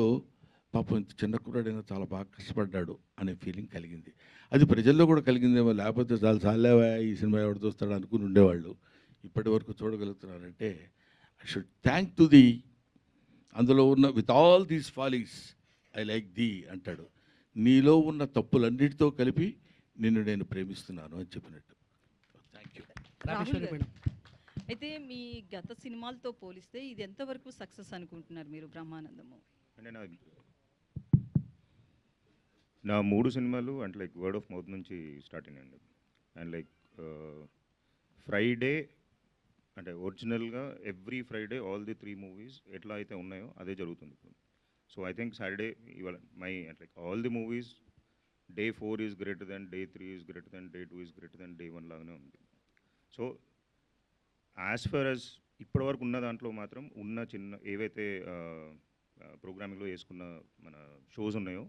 పాపం ఇంత చిన్న కుర్రాడైనా చాలా బాగా కష్టపడ్డాడు అనే ఫీలింగ్ కలిగింది. అది ప్రజల్లో కూడా కలిగిందేమో, లేకపోతే చాలా చాలేవా ఈ సినిమా ఎవరు చూస్తాడు అనుకుని ఉండేవాళ్ళు. ఇప్పటి వరకు చూడగలుగుతున్నారంటే I should thank to the, అందులో ఉన్న with all these follies I like the అంటాడు, నీలో ఉన్న తప్పులన్నిటితో కలిపి నిన్ను నేను ప్రేమిస్తున్నాను అని చెప్పినట్టు. Thank you. రాహుల్ గారు, అయితే మీ గత సినిమాలతో పోలిస్తే ఇది ఎంతవరకు సక్సెస్ అనుకుంటున్నారు మీరు బ్రహ్మానందము? అంటే నా 3 సినిమాలు అంటే లైక్ వర్డ్ ఆఫ్ మౌత్ నుంచి స్టార్ట్ అయినాయండి. అండ్ లైక్ ఫ్రైడే అంటే ఒరిజినల్గా every Friday all the 3 movies ఎట్లా అయితే ఉన్నాయో అదే జరుగుతుంది ఇప్పుడు. సో ఐ థింక్ సాటర్డే ఇవాళ మై అంటే like all the movies day 4 is greater than, day 3 is greater than, day 2 is greater than day 1 లాగానే ఉంది. సో యాజ్ ఫర్ యాజ్ ఇప్పటివరకు ఉన్న దాంట్లో మాత్రం ఉన్న చిన్న ఏవైతే ప్రోగ్రామింగ్లో వేసుకున్న మన షోస్ ఉన్నాయో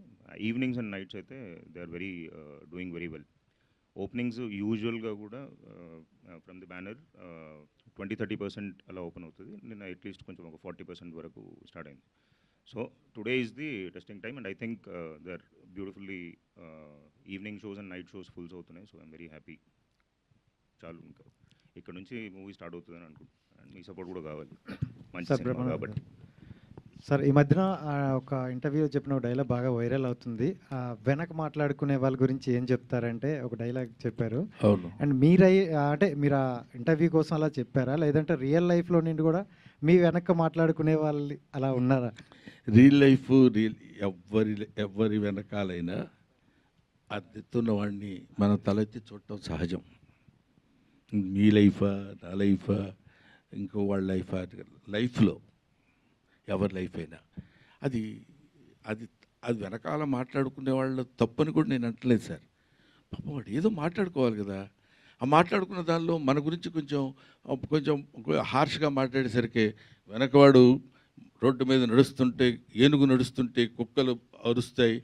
ఈవినింగ్స్ అండ్ నైట్స్ అయితే they are very doing very well. Openings యూజువల్గా కూడా ఫ్రమ్ ది బ్యానర్ 20-30% అలా ఓపెన్ అవుతుంది. నిన్న అట్లీస్ట్ కొంచెం ఒక 40% వరకు స్టార్ట్ అయింది. So today is the testing time and I think they are beautifully evening shows and night shows fulls అవుతున్నాయి. So I'm very happy. చాలు, ఇంకా ఇక్కడ నుంచి మూవీ స్టార్ట్ అవుతుందని అనుకుంటున్నాను. అండ్ మీ సపోర్ట్ కూడా కావాలి, మంచి సినిమా కాబట్టి. సార్, ఈ మధ్యన ఒక ఇంటర్వ్యూలో చెప్పిన ఒక డైలాగ్ బాగా వైరల్ అవుతుంది. వెనక మాట్లాడుకునే వాళ్ళ గురించి ఏం చెప్తారంటే ఒక డైలాగ్ చెప్పారు. అండ్ అంటే మీరు ఆ ఇంటర్వ్యూ కోసం అలా చెప్పారా, లేదంటే రియల్ లైఫ్లో నుండి కూడా మీ వెనక మాట్లాడుకునే వాళ్ళు అలా ఉన్నారా? రియల్ లైఫ్ ఎవరి వెనకాలైనా అద్దెతున్న వాడిని మనం తలెత్తి చూడటం సహజం. మీ లైఫా, నా లైఫా, ఇంకో వాళ్ళ లైఫా, లైఫ్లో ఎవరి లైఫ్ అయినా అది అది అది వెనకాల మాట్లాడుకునే వాళ్ళు తప్పని కూడా నేను అంటలేదు సార్. పాపం వాడు ఏదో మాట్లాడుకోవాలి కదా, ఆ మాట్లాడుకున్న దానిలో మన గురించి కొంచెం హార్ష్గా మాట్లాడేసరికి వెనకవాడు రోడ్డు మీద నడుస్తుంటే, ఏనుగు నడుస్తుంటే కుక్కలు అరుస్తాయి,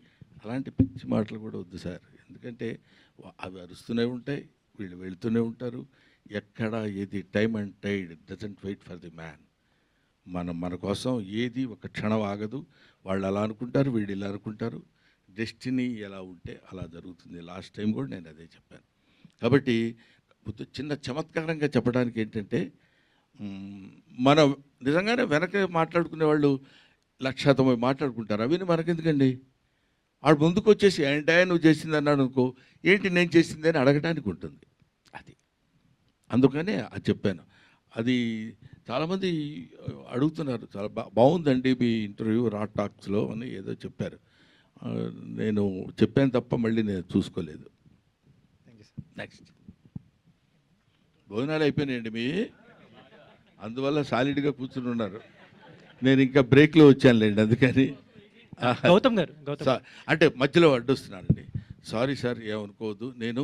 అలాంటి పిచ్చి మాటలు కూడా వద్దు సార్. ఎందుకంటే అవి అరుస్తూనే ఉంటాయి, వీళ్ళు వెళుతూనే ఉంటారు. ఎక్కడ ఏది time and tide doesn't wait for the man. మన కోసం ఏది ఒక క్షణం ఆగదు. వాళ్ళు అలా అనుకుంటారు, వీళ్ళు ఇలా అనుకుంటారు. డెస్టినీ ఎలా ఉంటే అలా జరుగుతుంది. లాస్ట్ టైం కూడా నేను అదే చెప్పాను. కాబట్టి చిన్న చమత్కారంగా చెప్పడానికి ఏంటంటే, మన నిజంగానే వెనక మాట్లాడుకునే వాళ్ళు 190 మాట్లాడుకుంటారు. అవన్నీ మనకెందుకండి? వాడు ముందుకు వచ్చేసి ఏంటా నువ్వు చేసింది అన్నాడు అనుకో, ఏంటి నేను చేసింది అని అడగటానికి ఉంటుంది. అది అందుకనే అది చెప్పాను. అది చాలామంది అడుగుతున్నారు, చాలా బాగుందండి మీ ఇంటర్వ్యూ రా టాక్స్లో అని ఏదో చెప్పారు. నేను చెప్పాను తప్ప మళ్ళీ నేను చూసుకోలేదు. నెక్స్ట్ భోజనాలు అయిపోయినాయండి మీ, అందువల్ల సాలిడ్గా కూర్చుని ఉన్నారు. నేను ఇంకా బ్రేక్లో వచ్చానులేండి, అందుకని. గౌతమ్ గారు అంటే మధ్యలో అడ్డొస్తున్నానండి, సారీ సార్, ఏమనుకోవద్దు. నేను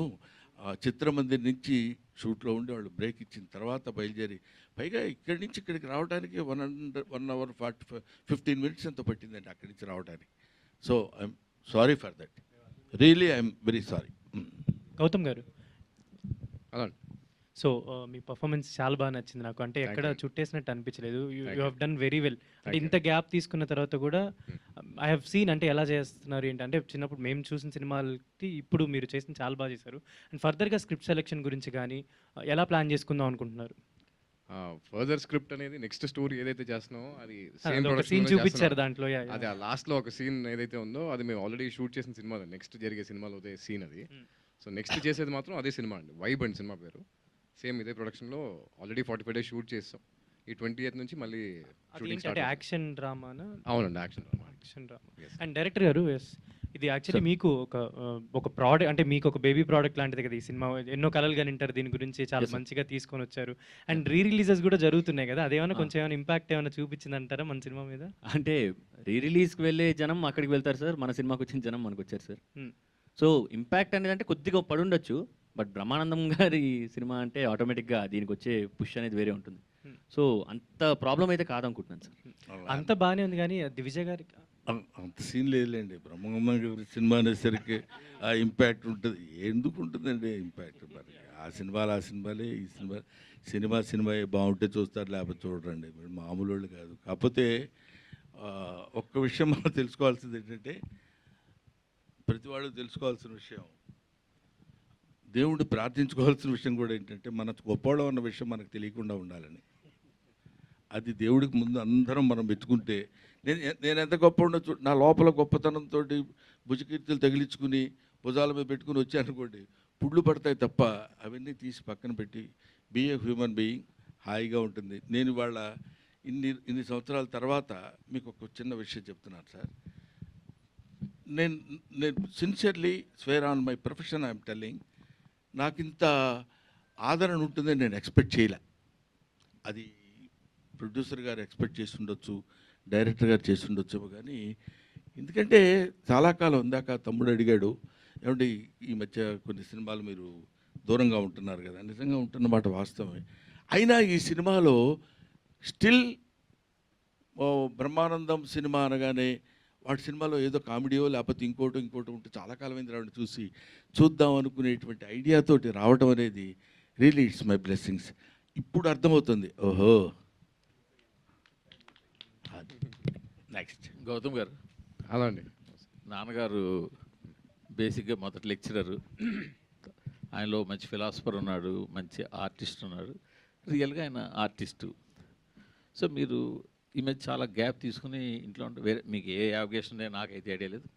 చిత్రమందిర్ నుంచి షూట్లో ఉండి వాళ్ళు బ్రేక్ ఇచ్చిన తర్వాత బయలుదేరి, పైగా ఇక్కడి నుంచి ఇక్కడికి రావడానికి 1 hour 15 minutes ఎంతో పట్టిందండి అక్కడి నుంచి రావడానికి. So I'm sorry for that, really I'm very sorry. Gautam గారు, సో మీ పర్ఫార్మెన్స్ చాలా బాగా నచ్చింది నాకు. అంటే ఎక్కడ చుట్టేసినట్టు అనిపించలేదు. You have done very well. అంటే ఇంత గ్యాప్ తీసుకున్న తర్వాత కూడా ఐ హ్యావ్ సీన్ అంటే ఎలా చేస్తున్నారు ఏంటంటే, చిన్నప్పుడు మేము చూసిన సినిమాలకి ఇప్పుడు మీరు చేసిన చాలా బాగా చేశారు. అండ్ ఫర్దర్గా స్క్రిప్ట్ సెలెక్షన్ గురించి కానీ ఎలా ప్లాన్ చేసుకుందాం అనుకుంటున్నారు? ఫర్దర్ స్క్రిప్ట్ అనేది నెక్స్ట్ స్టోరీ ఏదైతే చేస్తున్నామో అది సీన్ చూపించారు దాంట్లో. అది ఆ లాస్ట్లో ఒక సీన్ ఏదైతే ఉందో అది మేము ఆల్రెడీ షూట్ చేసిన సినిమా, నెక్స్ట్ జరిగే సినిమాలో అదే సీన్ అది. సో నెక్స్ట్ చేసేది మాత్రం అదే సినిమా అండి, వైబ్ అండ్ సినిమా పేరు. సేమ్ ఇదే ప్రొడక్షన్లో ఆల్రెడీ 45 days షూట్ చేస్తాం. ఈ 28th నుంచి మళ్ళీ షూటింగ్ స్టార్ట్. యాక్షన్ డ్రామానా? అవునండి, యాక్షన్ డ్రామా. అండ్ డైరెక్టర్ గారు, ఇది యాక్చువల్లీ మీకు ఒక ప్రోడక్ట్, అంటే మీకు ఒక బేబీ ప్రోడక్ట్ లాంటిది కదా ఈ సినిమా. ఎన్నో కలలు కనింటారు దీని గురించి, చాలా మంచిగా తీసుకొని వచ్చారు. అండ్ రిలీజెస్ కూడా జరుగుతున్నాయి కదా, అదేమైనా కొంచెం ఏమైనా ఇంపాక్ట్ ఏమైనా చూపించింది అంటారా మన సినిమా మీద? అంటే రిలీజ్కి వెళ్ళే జనం అక్కడికి వెళ్తారు సార్, మన సినిమాకి వచ్చిన జనం మనకు వచ్చారు సార్. సో ఇంపాక్ట్ అనేది అంటే కొద్దిగా పడుండొచ్చు, బట్ బ్రహ్మానందం గారి సినిమా అంటే ఆటోమేటిక్గా దీనికి వచ్చే పుష్ అనేది వేరే ఉంటుంది. సో అంత ప్రాబ్లం అయితే కాదనుకుంటున్నాను సార్. అంత బాగానే ఉంది, కానీ దివిజయ్ గారికి అంత సీన్ లేదులేండి. బ్రహ్మానందం గారి సినిమా అనేసరికి ఆ ఇంపాక్ట్ ఉంటుంది. ఎందుకు ఉంటుందండి ఇంపాక్ట్? మరి ఆ సినిమాలే, ఈ సినిమా బాగుంటే చూస్తారు, లేకపోతే చూడరండి. మామూలు వాళ్ళు కాదు. కాకపోతే ఒక్క విషయం మనం తెలుసుకోవాల్సింది ఏంటంటే, ప్రతి వాళ్ళు తెలుసుకోవాల్సిన విషయం, దేవుడు ప్రార్థించుకోవాల్సిన విషయం కూడా ఏంటంటే, మన గొప్పవాళ్ళం అన్న విషయం మనకు తెలియకుండా ఉండాలని. అది దేవుడికి ముందు అందరం మనం పెట్టుకుంటే, నేను ఎంత గొప్ప ఉండొచ్చు, నా లోపల గొప్పతనంతో భుజకీర్తులు తగిలించుకుని భుజాల మీద పెట్టుకుని వచ్చానుకోండి, పుళ్ళు పడతాయి తప్ప అవన్నీ తీసి పక్కన పెట్టి బీ ఏ హ్యూమన్ బీయింగ్, హాయిగా ఉంటుంది. నేను వాళ్ళ ఇన్ని సంవత్సరాల తర్వాత మీకు ఒక చిన్న విషయం చెప్తున్నాను సార్. నేను sincerely square on my profession I'm telling, నాకు ఇంత ఆదరణ ఉంటుందని నేను ఎక్స్పెక్ట్ చేయలే. అది ప్రొడ్యూసర్ గారు ఎక్స్పెక్ట్ చేసి ఉండొచ్చు, డైరెక్టర్ గారు చేసి ఉండొచ్చు, కానీ ఎందుకంటే చాలా కాలం ఇందాక తమ్ముడు అడిగాడు, ఏమంటే ఈ మధ్య కొన్ని సినిమాలు మీరు దూరంగా ఉంటున్నారు కదా. నిజంగా ఉంటున్నమాట వాస్తవమే. అయినా ఈ సినిమాలో స్టిల్ బ్రహ్మానందం సినిమా అనగానే వాడి సినిమాలో ఏదో కామెడీయో లేకపోతే ఇంకోటి ఉంటే చాలా కాలమైంది రావడం చూసి చూద్దాం అనుకునేటువంటి ఐడియాతోటి రావడం అనేది రియలీ ఇట్స్ మై బ్లెస్సింగ్స్. ఇప్పుడు అర్థమవుతుంది, ఓహో. నెక్స్ట్ గౌతమ్ గారు. అలా అండి. నాన్నగారు బేసిక్గా మొదటి లెక్చరరు, ఆయనలో మంచి ఫిలాసఫర్ ఉన్నాడు, మంచి ఆర్టిస్ట్ ఉన్నాడు, రియల్గా ఆయన ఆర్టిస్టు. సో మీరు ఈ మధ్య చాలా గ్యాప్ తీసుకుని ఇంట్లో ఉంటే, వేరే మీకు ఏ అవకాశం ఉందో నాకైతే ఐడియా లేదు.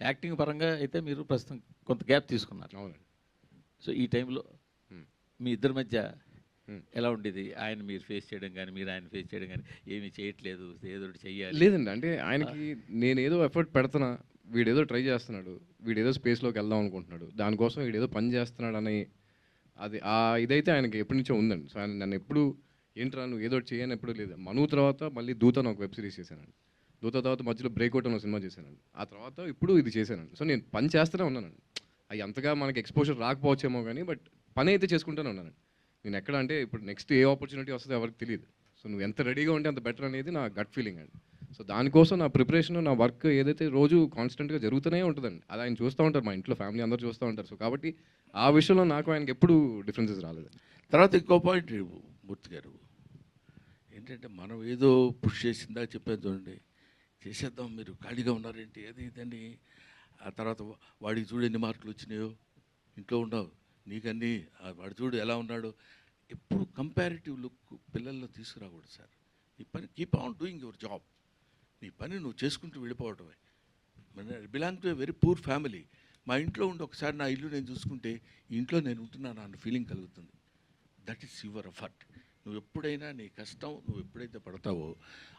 యాక్టింగ్ పరంగా అయితే మీరు ప్రస్తుతం కొంత గ్యాప్ తీసుకున్నారు. అవునండి. సో ఈ టైంలో మీ ఇద్దరి మధ్య ఎలా ఉండేది? ఆయన మీరు ఫేస్ చేయడం కానీ, మీరు ఆయన ఫేస్ చేయడం కానీ, ఏమీ చేయట్లేదు, ఏదో ఒకటి చెయ్యాలి. లేదండి, అంటే ఆయనకి నేను ఏదో ఎఫర్ట్ పెడుతున్నా, వీడేదో ట్రై చేస్తున్నాడు, వీడేదో స్పేస్లోకి వెళ్దాం అనుకుంటున్నాడు, దానికోసం వీడేదో పని చేస్తున్నాడు అని అది ఇదైతే ఆయనకి ఎప్పటి నుంచో ఉందండి. సో ఆయన నన్ను ఎప్పుడు ఏంట్రా నువ్వు ఏదో చేయని ఎప్పుడు లేదు. మను తర్వాత మళ్ళీ దూత అని ఒక వెబ్ సిరీస్ చేశానండి. దూత తర్వాత మధ్యలో బ్రేక్అవుట్ అని ఒక సినిమా చేశానండి. ఆ తర్వాత ఇప్పుడు ఇది చేశానండి. సో నేను పని చేస్తూనే ఉన్నానండి. అవి అంతగా మనకి ఎక్స్పోజర్ రాకపోవచ్చేమో కానీ, బట్ పని అయితే చేసుకుంటూనే ఉన్నానండి. నేను ఎక్కడ అంటే ఇప్పుడు నెక్స్ట్ ఏ ఆపర్చునిటీ వస్తుందో ఎవరికి తెలియదు. సో నువ్వు ఎంత రెడీగా ఉంటే అంత బెటర్ అనేది నా గట్ ఫీలింగ్ అండి. సో దానికోసం నా ప్రిపరేషన్, నా వర్క్ ఏదైతే రోజు కాన్స్టెంట్గా జరుగుతూనే ఉంటుందండి. అది ఆయన చూస్తూ ఉంటారు, మా ఇంట్లో ఫ్యామిలీ అందరూ చూస్తూ ఉంటారు. సో కాబట్టి ఆ విషయంలో నాకు ఆయనకి ఎప్పుడు డిఫరెన్సెస్ రాలేదు. తర్వాత ఇంకో పాయింట్ మూర్తి గారు ఏంటంటే, మనం ఏదో పుష్ చేసిందా చెప్పాను చూడండి, చేసేద్దాం మీరు ఖాళీగా ఉన్నారేంటి అది ఇదని. ఆ తర్వాత వాడికి చూడు ఎన్ని మార్కులు వచ్చినాయో, ఇంట్లో ఉండవు నీకన్నీ, వాడు చూడు ఎలా ఉన్నాడు. ఎప్పుడు కంపారిటివ్ లుక్ పిల్లల్లో తీసుకురాకూడదు సార్. నీ పని keep on doing your job, నీ పని నువ్వు చేసుకుంటూ వెళ్ళిపోవటమే. Belong to a very poor family. మా ఇంట్లో ఉండి ఒకసారి నా ఇల్లు నేను చూసుకుంటే ఈ ఇంట్లో నేను ఉంటున్నాను అన్న ఫీలింగ్ కలుగుతుంది. That is your effort. నువ్వు ఎప్పుడైనా నీ కష్టం నువ్వు ఎప్పుడైతే పడతావో,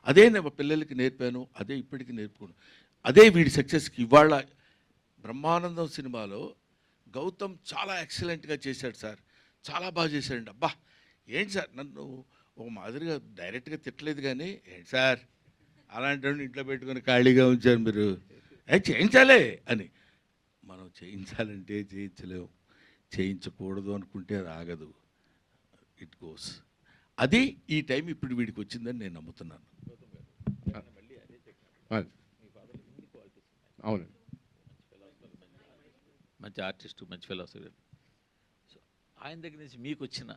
అదే నేను పిల్లలకి నేర్పాను, అదే ఇప్పటికీ నేర్పుకున్నాను, అదే వీడి సక్సెస్కి. ఇవాళ బ్రహ్మానందం సినిమాలో గౌతమ్ చాలా ఎక్సలెంట్గా చేశాడు సార్, చాలా బాగా చేశాడండి. అబ్బా ఏంటి సార్, నన్ను ఒక మాదిరిగా డైరెక్ట్గా తిట్టలేదు కానీ, ఏంటి సార్ అలాంటి ఇంట్లో పెట్టుకొని ఖాళీగా ఉంచారు మీరు, చేయించాలే అని. మనం చేయించాలంటే చేయించలేము, చేయించకూడదు అనుకుంటే అది ఆగదు, ఇట్ గోస్. అది ఈ టైం ఇప్పుడు వీడికి వచ్చిందని నేను నమ్ముతున్నాను. అవును, మంచి ఆర్టిస్టు, మంచి ఫిలాసఫీ. సో ఆయన దగ్గర నుంచి మీకు వచ్చిన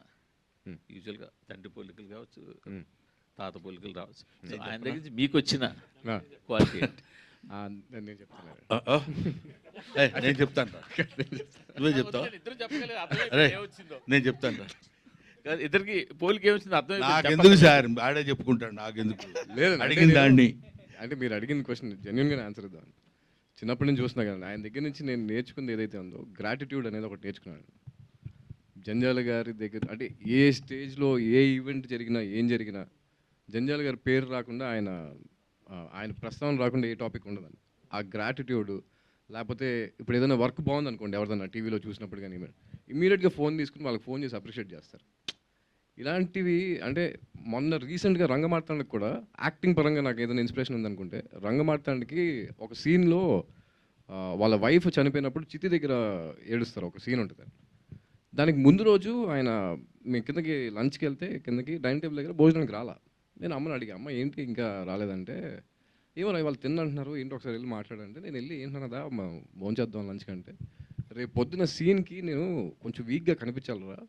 యూజువల్గా తండ్రి పోలికలు కావచ్చు, తాత పోలికలు రావచ్చు, సో ఆయన దగ్గర నుంచి మీకు వచ్చిన క్వాలిటీ నేను చెప్తాను. నేను చెప్తాను, నువ్వే చెప్తావు, నేను చెప్తాను. ఇద్దరికి పోలిక ఏమొచ్చింది అర్థం నాకెందుకు సార్, ఆడే చెప్పుకుంటాడు, నాకెందుకు లేదు అడిగిన దాన్ని. అంటే మీరు అడిగిన క్వశ్చన్ జెన్యున్గా ఆన్సర్ ఇద్దాం. చిన్నప్పటి నుంచి చూస్తున్నా కదా, ఆయన దగ్గర నుంచి నేను నేర్చుకుంది ఏదైతే ఉందో గ్రాటిట్యూడ్ అనేది ఒకటి నేర్చుకున్నాను. జంజాల గారి దగ్గర అంటే ఏ స్టేజ్లో ఏ ఈవెంట్ జరిగినా ఏం జరిగినా జంజాల గారి పేరు రాకుండా, ఆయన ప్రస్తావన రాకుండా ఏ టాపిక్ ఉండదండి. ఆ గ్రాటిట్యూడ్ లేకపోతే ఇప్పుడు ఏదైనా వర్క్ బాగుంది అనుకోండి, ఎవరిదైనా టీవీలో చూసినప్పుడు కానీ ఇమీడియట్గా ఫోన్ తీసుకుని వాళ్ళకి ఫోన్ చేసి అప్రిషియేట్ చేస్తారు. ఇలాంటివి అంటే మొన్న రీసెంట్గా రంగమార్తాండకి కూడా యాక్టింగ్ పరంగా నాకు ఏదైనా ఇన్స్పిరేషన్ ఉందనుకుంటే, రంగమార్తాండకి ఒక సీన్లో వాళ్ళ వైఫ్ చనిపోయినప్పుడు చితి దగ్గర ఏడుస్తారు, ఒక సీన్ ఉంటుంది. దానికి ముందు రోజు ఆయన మేము కిందకి లంచ్కి వెళ్తే కిందకి డైనింగ్ టేబుల్ దగ్గర భోజనానికి రాలా. నేను అమ్మని అడిగా, అమ్మ ఏంటి ఇంకా రాలేదంటే, ఏమో వాళ్ళు తిన్నంటున్నారు, ఏంటి ఒకసారి వెళ్ళి మాట్లాడంటే, నేను వెళ్ళి ఏంటన్నదా భోంచేద్దాం లంచ్కి అంటే, రేపు పొద్దున సీన్కి నేను కొంచెం వీక్గా కనిపించాలరా,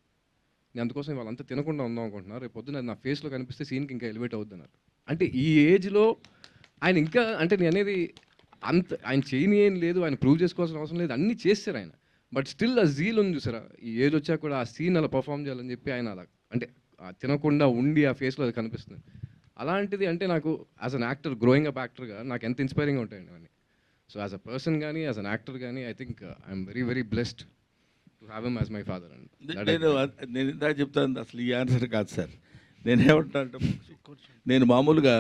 నేను అందుకోసం వాళ్ళంతా తినకుండా ఉందాం అనుకుంటున్నారు, రేపు పొద్దున నా ఫేస్లో కనిపిస్తే సీన్కి ఇంకా ఎలివేట్ అవుద్ది అన్నారు. అంటే ఈ ఏజ్లో ఆయన ఇంకా అంటే నేను అనేది అంత ఆయన చేయని ఏం లేదు, ఆయన ప్రూవ్ చేసుకోవాల్సిన అవసరం లేదు, అన్నీ చేస్తారు ఆయన. బట్ స్టిల్ ఆ జీల్ ఉంది చూసారా, ఈ ఏజ్ వచ్చాక కూడా ఆ సీన్ అలా పర్ఫామ్ చేయాలని చెప్పి ఆయన అలా అంటే తినకుండా ఉండి ఆ ఫేస్లో అది కనిపిస్తుంది. అలాంటిది అంటే నాకు as an actor, growing up యాక్టర్గా నాకు ఎంత ఇన్స్పైరింగ్గా ఉంటాయండి అవన్నీ. సో యాజ్ అ పర్సన్ కానీ యాజ్ అన్ యాక్టర్ కానీ I think I'm very very blessed to have him as my father అండి. నేను ఇందాక చెప్తాను, అసలు ఈ ఆన్సర్ కాదు సార్. నేనేమంటా అంటే, నేను మామూలుగా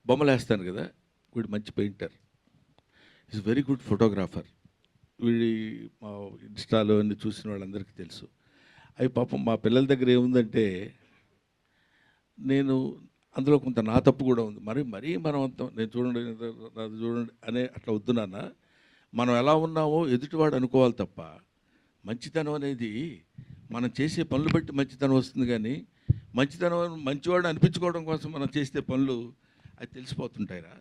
బొమ్మలు వేస్తాను కదా, వీడు మంచి painter, is very good photographer. వీడి మా ఇన్స్టాలో అన్ని చూసిన వాళ్ళందరికీ తెలుసు. అవి పాపం మా పిల్లల దగ్గర ఏముందంటే, నేను అందులో కొంత నా తప్పు కూడా ఉంది. మరీ మనం అంతా నేను చూడండి నాది చూడండి అనే అట్లా వద్దు నాన్న, మనం ఎలా ఉన్నామో ఎదుటివాడు అనుకోవాలి తప్ప, మంచితనం అనేది మనం చేసే పనులు బట్టి మంచితనం వస్తుంది. కానీ మంచితనం మంచివాడు అనిపించుకోవడం కోసం మనం చేసే పనులు అది తెలిసిపోతుంటాయిరా.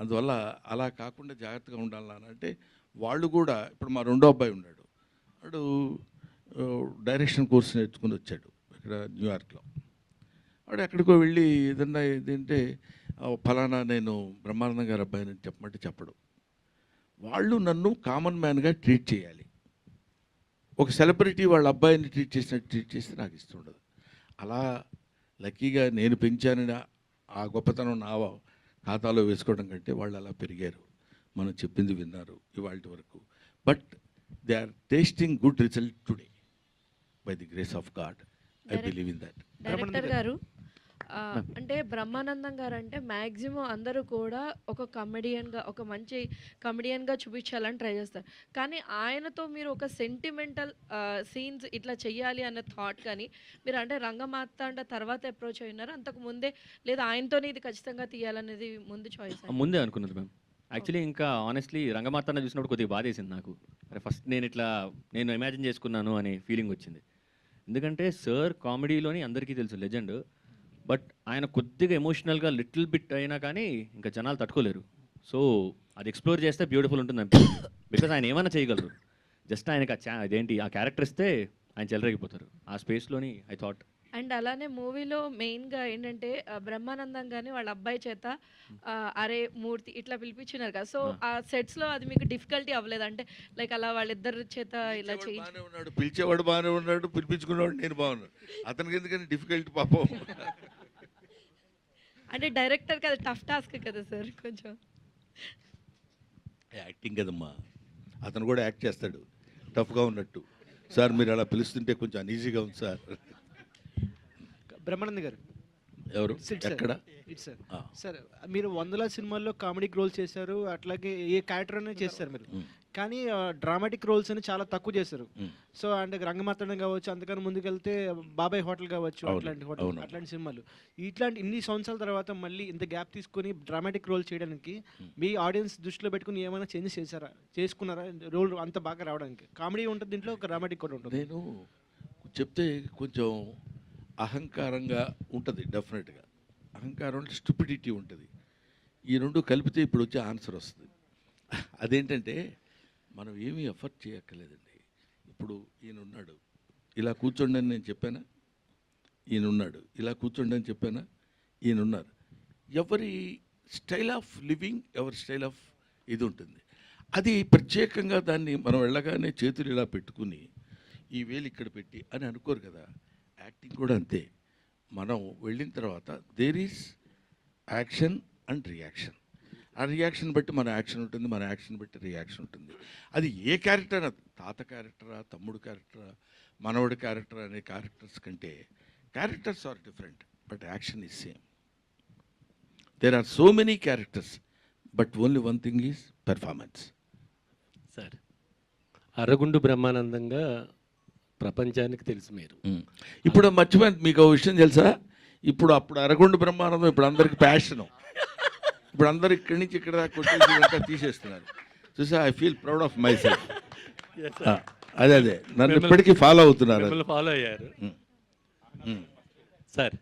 అందువల్ల అలా కాకుండా జాగ్రత్తగా ఉండాలి నాన్న అంటే, వాళ్ళు కూడా ఇప్పుడు మా రెండో అబ్బాయి ఉన్నాడు, వాడు డైరెక్షన్ కోర్స్ నేర్చుకుని వచ్చాడు ఇక్కడ న్యూయార్క్లో. వాడు ఎక్కడికో వెళ్ళి ఏదన్నా ఏదంటే ఫలానా నేను బ్రహ్మానందం గారి అబ్బాయిని చెప్పమంటే చెప్పడు. వాళ్ళు నన్ను కామన్ మ్యాన్గా ట్రీట్ చేయాలి. ఒక సెలబ్రిటీ వాళ్ళ అబ్బాయిని ట్రీట్ చేసినట్టు ట్రీట్ చేస్తే నాకు ఇష్టం ఉండదు. అలా లక్కీగా నేను పెంచానని ఆ గొప్పతనం నా ఖాతాలో వేసుకోవడం కంటే వాళ్ళు అలా పెరిగారు, మనం చెప్పింది విన్నారు ఇవాళ వరకు. But they are tasting good result today by the grace of God. I believe in that. Director గారు, అంటే బ్రహ్మానందం గారు అంటే మ్యాక్సిమం అందరూ కూడా ఒక కమెడియన్గా, ఒక మంచి కమెడియన్గా చూపించాలని ట్రై చేస్తారు. కానీ ఆయనతో మీరు ఒక సెంటిమెంటల్ సీన్స్ ఇట్లా చెయ్యాలి అన్న థాట్ కానీ మీరు అంటే రంగమార్తాండ తర్వాత అప్రోచ్ అయినారు, అంతకు ముందే లేదా ఆయనతోనే ఇది ఖచ్చితంగా తీయాలనేది ముందు చాయిస్? ముందే అనుకున్నది మ్యామ్. యాక్చువల్లీ ఇంకా ఆనెస్ట్లీ రంగమార్తాండ చూసినప్పుడు కొద్దిగా బాధ వేసింది నాకు. అరే ఫస్ట్ నేను ఇమాజిన్ చేసుకున్నాను అనే ఫీలింగ్ వచ్చింది. ఎందుకంటే సార్ కామెడీలోని అందరికీ తెలుసు లెజెండ్, బట్ ఆయన కొద్దిగా ఎమోషనల్గా లిటిల్ బిట్ అయినా కానీ ఇంకా జనాలు తట్టుకోలేరు. సో అది ఎక్స్ప్లోర్ చేస్తే బ్యూటిఫుల్ ఉంటుంది అనిపించింది. బికాజ్ ఆయన ఏమైనా చేయగలరు, జస్ట్ ఆయనకి అదేంటి ఆ క్యారెక్టర్ ఇస్తే ఆయన చెలరేగిపోతారు ఆ స్పేస్లోని. ఐ థాట్ అండ్ అలానే మూవీలో మెయిన్గా ఏంటంటే బ్రహ్మానందం కానీ వాళ్ళ అబ్బాయి చేత అరే మూర్తి ఇట్లా పిలిపించినారు కదా, సో ఆ సెట్స్లో అది మీకు డిఫికల్టీ అవ్వలేదు? అంటే లైక్ అలా వాళ్ళిద్దరి చేత ఇలా ఉన్నాడు, పిలిచేవాడు బాగానే ఉన్నాడు, పిలిపించుకునేవాడు నేను బాగున్నాడు, అతనికి ఎందుకని డిఫికల్టీ పాపం? అంటే డైరెక్టర్కి అది టఫ్ టాస్క్ కదా సార్ కొంచెం. యాక్టింగ్ కదమ్మా, అతను కూడా యాక్ట్ చేస్తాడు టఫ్గా ఉన్నట్టు. సార్ మీరు అలా పిలుస్తుంటే కొంచెం అన్ఈజీగా ఉంది సార్. బ్రహ్మానంద గారు ఎవరు ఎక్కడ? సార్ సార్ మీరు వందల సినిమాల్లో కామెడీ రోల్స్ చేశారు, అట్లాగే ఏ క్యారెక్టర్ అనేది చేస్తారు మీరు, కానీ డ్రామాటిక్ రోల్స్ అని చాలా తక్కువ చేశారు. సో అంటే రంగమార్తాండ కావచ్చు, అంతకన్నా ముందుకెళ్తే బాబాయ్ హోటల్ కావచ్చు, అట్లాంటి సినిమాలు. ఇట్లాంటి ఇన్ని సంవత్సరాల తర్వాత మళ్ళీ ఇంత గ్యాప్ తీసుకొని డ్రామాటిక్ రోల్ చేయడానికి మీ ఆడియన్స్ దృష్టిలో పెట్టుకుని ఏమైనా చేంజెస్ చేసుకున్నారా రోల్ అంత బాగా రావడానికి? కామెడీ ఉంటుంది దీంట్లో, ఒక డ్రామాటిక్ కూడా ఉంటుంది. నేను చెప్తే కొంచెం అహంకారంగా ఉంటుంది, డెఫినెట్గా అహంకారం అంటే స్టూపిడిటీ ఉంటుంది. ఈ రెండు కలిపితే ఇప్పుడు వచ్చే ఆన్సర్ వస్తుంది. అదేంటంటే మనం ఏమీ ఎఫర్ట్ చేయక్కర్లేదండి. ఇప్పుడు ఈయన ఉన్నాడు, ఇలా కూర్చోండి అని నేను చెప్పానా? ఈయన ఉన్నాడు, ఇలా కూర్చోండి అని చెప్పానా? ఈయన ఉన్నారు. ఎవరి స్టైల్ ఆఫ్ లివింగ్, ఎవరి స్టైల్ ఆఫ్ ఇది ఉంటుంది. అది ప్రత్యేకంగా దాన్ని మనం వెళ్ళగానే చేతులు ఇలా పెట్టుకుని ఈ వేలు ఇక్కడ పెట్టి అని అనుకోరు కదా. యాక్టింగ్ కూడా అంతే. మనం వెళ్ళిన తర్వాత there is action and reaction. ఆ రియాక్షన్ బట్టి మన యాక్షన్ ఉంటుంది, మన యాక్షన్ బట్టి రియాక్షన్ ఉంటుంది. అది ఏ క్యారెక్టర్, తాత క్యారెక్టరా, తమ్ముడు క్యారెక్టరా, మనవడి క్యారెక్టర్ అనే క్యారెక్టర్స్ కంటే characters are different, but action is same. There are so many characters, but only one thing is performance. Sir అరగుండు బ్రహ్మానందంగా ప్రపంచానికి తెలుసు మీరు. ఇప్పుడు మర్చిపోయింది, మీకు ఒక విషయం తెలుసా? అప్పుడు అరగుండు బ్రహ్మానందం ఇప్పుడు అందరికి ప్యాషను. ఇప్పుడు అందరు ఇక్కడి నుంచి ఇక్కడ దాకా కొట్టేసి ఇదంతా తీసేస్తున్నారు. చూసా, I feel proud of my self. అదే నన్ను ఇప్పటికీ ఫాలో అవుతున్నారు. ఫాలో అయ్యారు సార్.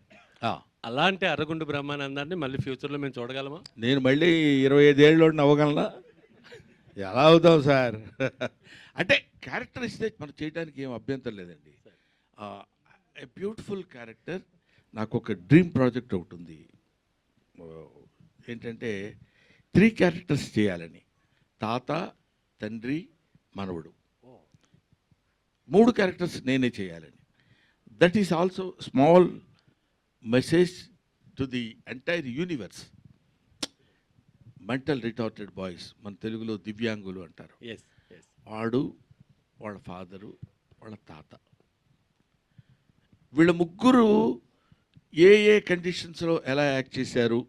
అలాంటి అరగుండు బ్రహ్మానందాన్ని మళ్ళీ ఫ్యూచర్లో మేము చూడగలమా? నేను మళ్ళీ 25 ఏళ్ళు అవ్వగలనా? ఎలా అవుతాం సార్? అంటే క్యారెక్టర్ ఇస్తే మనం చేయడానికి ఏం అభ్యంతరం లేదండి. A beautiful character. నాకు ఒక డ్రీమ్ ప్రాజెక్ట్ ఒకటి ఉంది. ఏంటంటే 3 క్యారెక్టర్స్ చేయాలని. తాత, తండ్రి, మనవడు, 3 క్యారెక్టర్స్ నేనే చేయాలని. That is also small message to the entire universe. Mental retarded boys, మన తెలుగులో దివ్యాంగులు అంటారు. వాడు, వాళ్ళ ఫాదరు, వాళ్ళ తాత, వీళ్ళ ముగ్గురు ఏ కండిషన్స్లో ఎలా యాక్ట్ చేశారు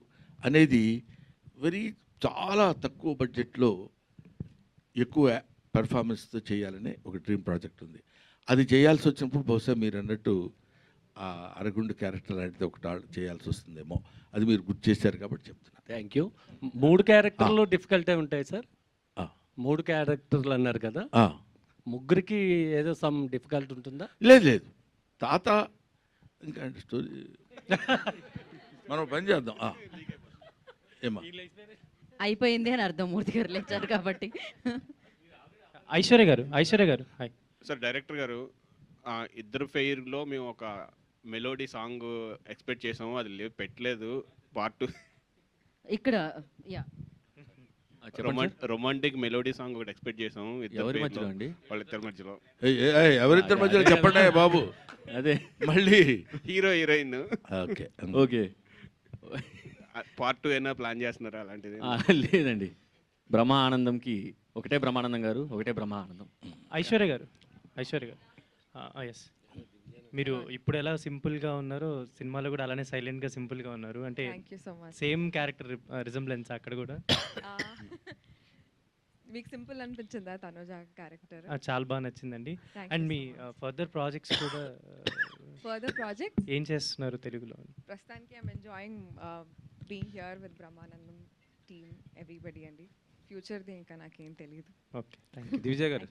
అనేది చాలా తక్కువ బడ్జెట్లో ఎక్కువ పెర్ఫార్మెన్స్తో చేయాలనే ఒక డ్రీమ్ ప్రాజెక్ట్ ఉంది. అది చేయాల్సి వచ్చినప్పుడు బహుశా మీరు అన్నట్టు అరగుండు క్యారెక్టర్ లాంటిది ఒకటి చేయాల్సి వస్తుందేమో. అది మీరు గుర్తు చేశారు కాబట్టి చెప్తున్నా. Thank you. 3 క్యారెక్టర్లు డిఫికల్టే ఉంటాయి సార్. 3 క్యారెక్టర్లు అన్నారు కదా, ముగ్గురికి ఏదో సమ్ డిఫికల్ట్ ఉంటుందా? లేదు, తాత ఇంకా స్టోరీ మనం పని చేద్దాం. ఏమా అయిపోయింది అని అర్థం, మూర్తి గారు లేచారు కాబట్టి. ఐశ్వర్య గారు హాయ్ సార్. డైరెక్టర్ గారు, ఇద్దరు ఫెయిర్లో మేము ఒక మెలోడీ సాంగ్ ఎక్స్పెక్ట్ చేసాము, అది పెట్టలేదు. పార్ట్ 2 ఇక్కడ రొమాంటిక్ మెలోడీ సాంగ్ ఒకటి ఎక్స్పెక్ట్ చేసాము. ఎవరి మధ్యలో అండి? వాళ్ళిద్దరి మధ్యలో. ఎవరిద్దరి మధ్యలో చెప్పండి బాబు. అదే మళ్ళీ హీరో హీరోయిన్. ఓకే పార్ట్ 2 అయినా ప్లాన్ చేస్తున్నారా అలాంటిది? లేదండి, బ్రహ్మ ఆనందంకి ఒకటే బ్రహ్మానందం గారు, ఒకటే బ్రహ్మ ఆనందం. ఐశ్వర్య గారు ఎస్, మీరు ఇప్పుడు ఎలా సింపుల్గా ఉన్నారో సినిమాలో కూడా అలానే సైలెంట్గా సింపుల్గా ఉన్నారు. అంటే సేమ్ క్యారెక్టర్ రిజంబ్లెన్స్ అక్కడ కూడా. మీకు సింపుల్ అనిపించిందా తనుజ క్యారెక్టర్? చాలా బాగా నచ్చిందండి. అండ్ మీ ఫర్దర్ ప్రాజెక్ట్స్ కూడా ఏం చేస్తున్నారు తెలుగులో? ప్రస్తుతానికి I'm enjoying being here with Brahmanandam team, everybody అండి. ఫ్యూచర్ది ఇంకా నాకేం తెలియదు. Okay, thank you. దివిజయ్ గారు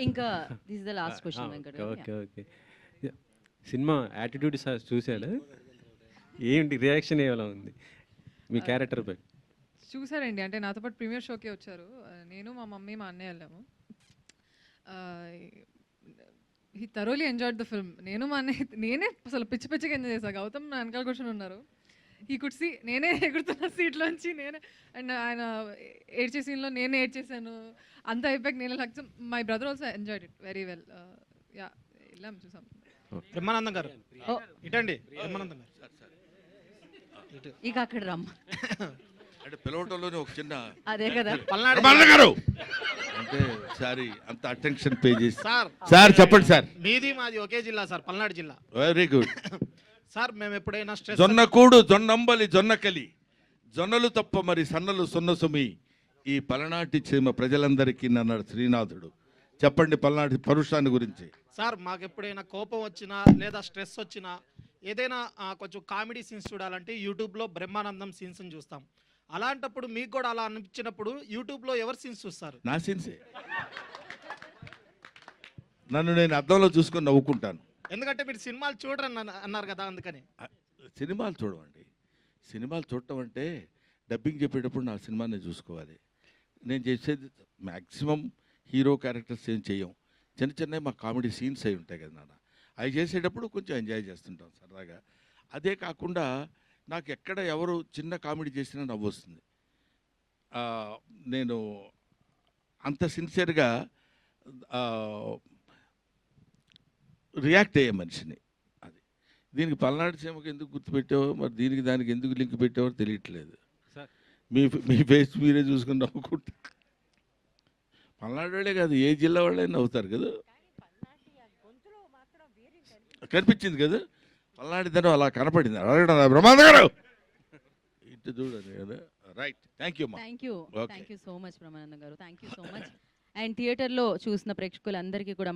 ఇంకా this is the last question Venkata. Okay. Cinema attitude చూసాడు, ఏంటి రియాక్షన్ ఏమైనా ఉంది మీ క్యారెక్టర్ పై? చూసారండి, అంటే నాతో పాటు ప్రీమియర్ షోకే వచ్చారు. నేను, మా మమ్మీ, మా అన్నయ్య వెళ్ళాము. He thoroughly enjoyed the film. నేను మా అన్నయ్య, నేనే అసలు పిచ్చిగా ఎంజాయ్ చేశాను. గౌతమ్ నా వెనకాల కూర్చొని ఉన్నారు. హీ కుడ్ సీ నేనే ఎగురుతున్న సీట్లోంచి, నేనే, అండ్ ఆయన ఏడ్చే సీన్లో నేనే ఏడ్చేసాను. అంతా అయిపోయాక నేను లక్ష్యం. My brother also enjoyed it very well. Yeah, వెళ్ళాం, చూసాం. బ్రహ్మానందం గారు ఇటండి. బ్రహ్మానందం గారు ఇక అక్కడ రమ్మ అంటే పిలవటంలోనే ఒక చిన్న అదే కదా బ్రహ్మానందం గారు అంటే సారీ అంత అటెన్షన్ పే చేసి. సార్ చెప్పండి సార్. మీది మాది ఒకే జిల్లా సార్, పల్నాడు జిల్లా. Very good sir. మేము ఎప్పుడైనా జొన్నకూడు, జొన్నంబలి, జొన్నకలి, జొన్నలు తప్ప మరి సన్నలు సున్నసుమి ఈ పలనాటి చీమ ప్రజలందరికీ అన్నాడు శ్రీనాథుడు. చెప్పండి పల్నాటి పరుషాన్ని గురించి. సార్, మాకు ఎప్పుడైనా కోపం వచ్చినా లేదా స్ట్రెస్ వచ్చినా ఏదైనా కొంచెం కామెడీ సీన్స్ చూడాలంటే యూట్యూబ్లో బ్రహ్మానందం సీన్స్ని చూస్తాం. అలాంటప్పుడు మీకు కూడా అలా అనిపించినప్పుడు యూట్యూబ్లో ఎవరు సీన్స్ చూస్తారు? నా సీన్సే. నన్ను నేను అద్దంలో చూసుకొని నవ్వుకుంటాను. ఎందుకంటే మీరు సినిమాలు చూడరని అన్నారు కదా, అందుకని. సినిమాలు చూడమండి. సినిమాలు చూడటం అంటే డబ్బింగ్ చెప్పేటప్పుడు నా సినిమాని చూసుకోవాలి. నేను చేసేది మ్యాక్సిమం హీరో క్యారెక్టర్స్ ఏం చేయం. చిన్నవి మా కామెడీ సీన్స్ అయి ఉంటాయి కదా నాన్న, అవి చేసేటప్పుడు కొంచెం ఎంజాయ్ చేస్తుంటాం సరదాగా. అదే కాకుండా నాకు ఎక్కడ ఎవరు చిన్న కామెడీ చేసినా నవ్వు వస్తుంది. నేను అంత సిన్సియర్గా రియాక్ట్ అయ్యే మనిషిని. అది దీనికి పల్నాడు సీమకు ఎందుకు గుర్తుపెట్టావో మరి దీనికి దానికి ఎందుకు లింక్ పెట్టావో తెలియట్లేదు. మీ ఫేస్ మీరే చూసుకుని నవ్వుకుంటా. పల్నాడు వాళ్ళే కాదు, ఏ జిల్లా వాళ్ళైనా నవ్వుతారు కదా. కనిపించింది కదా పల్నాడిదనం, అలా కనపడింది. అడగడం బ్రహ్మానంద గారు ఇటు చూడండి కదా. Right, thank you thank you so much Brahmanandam garu, thank you so much. And థియేటర్లో చూసిన ప్రేక్షకులందరికీ కూడా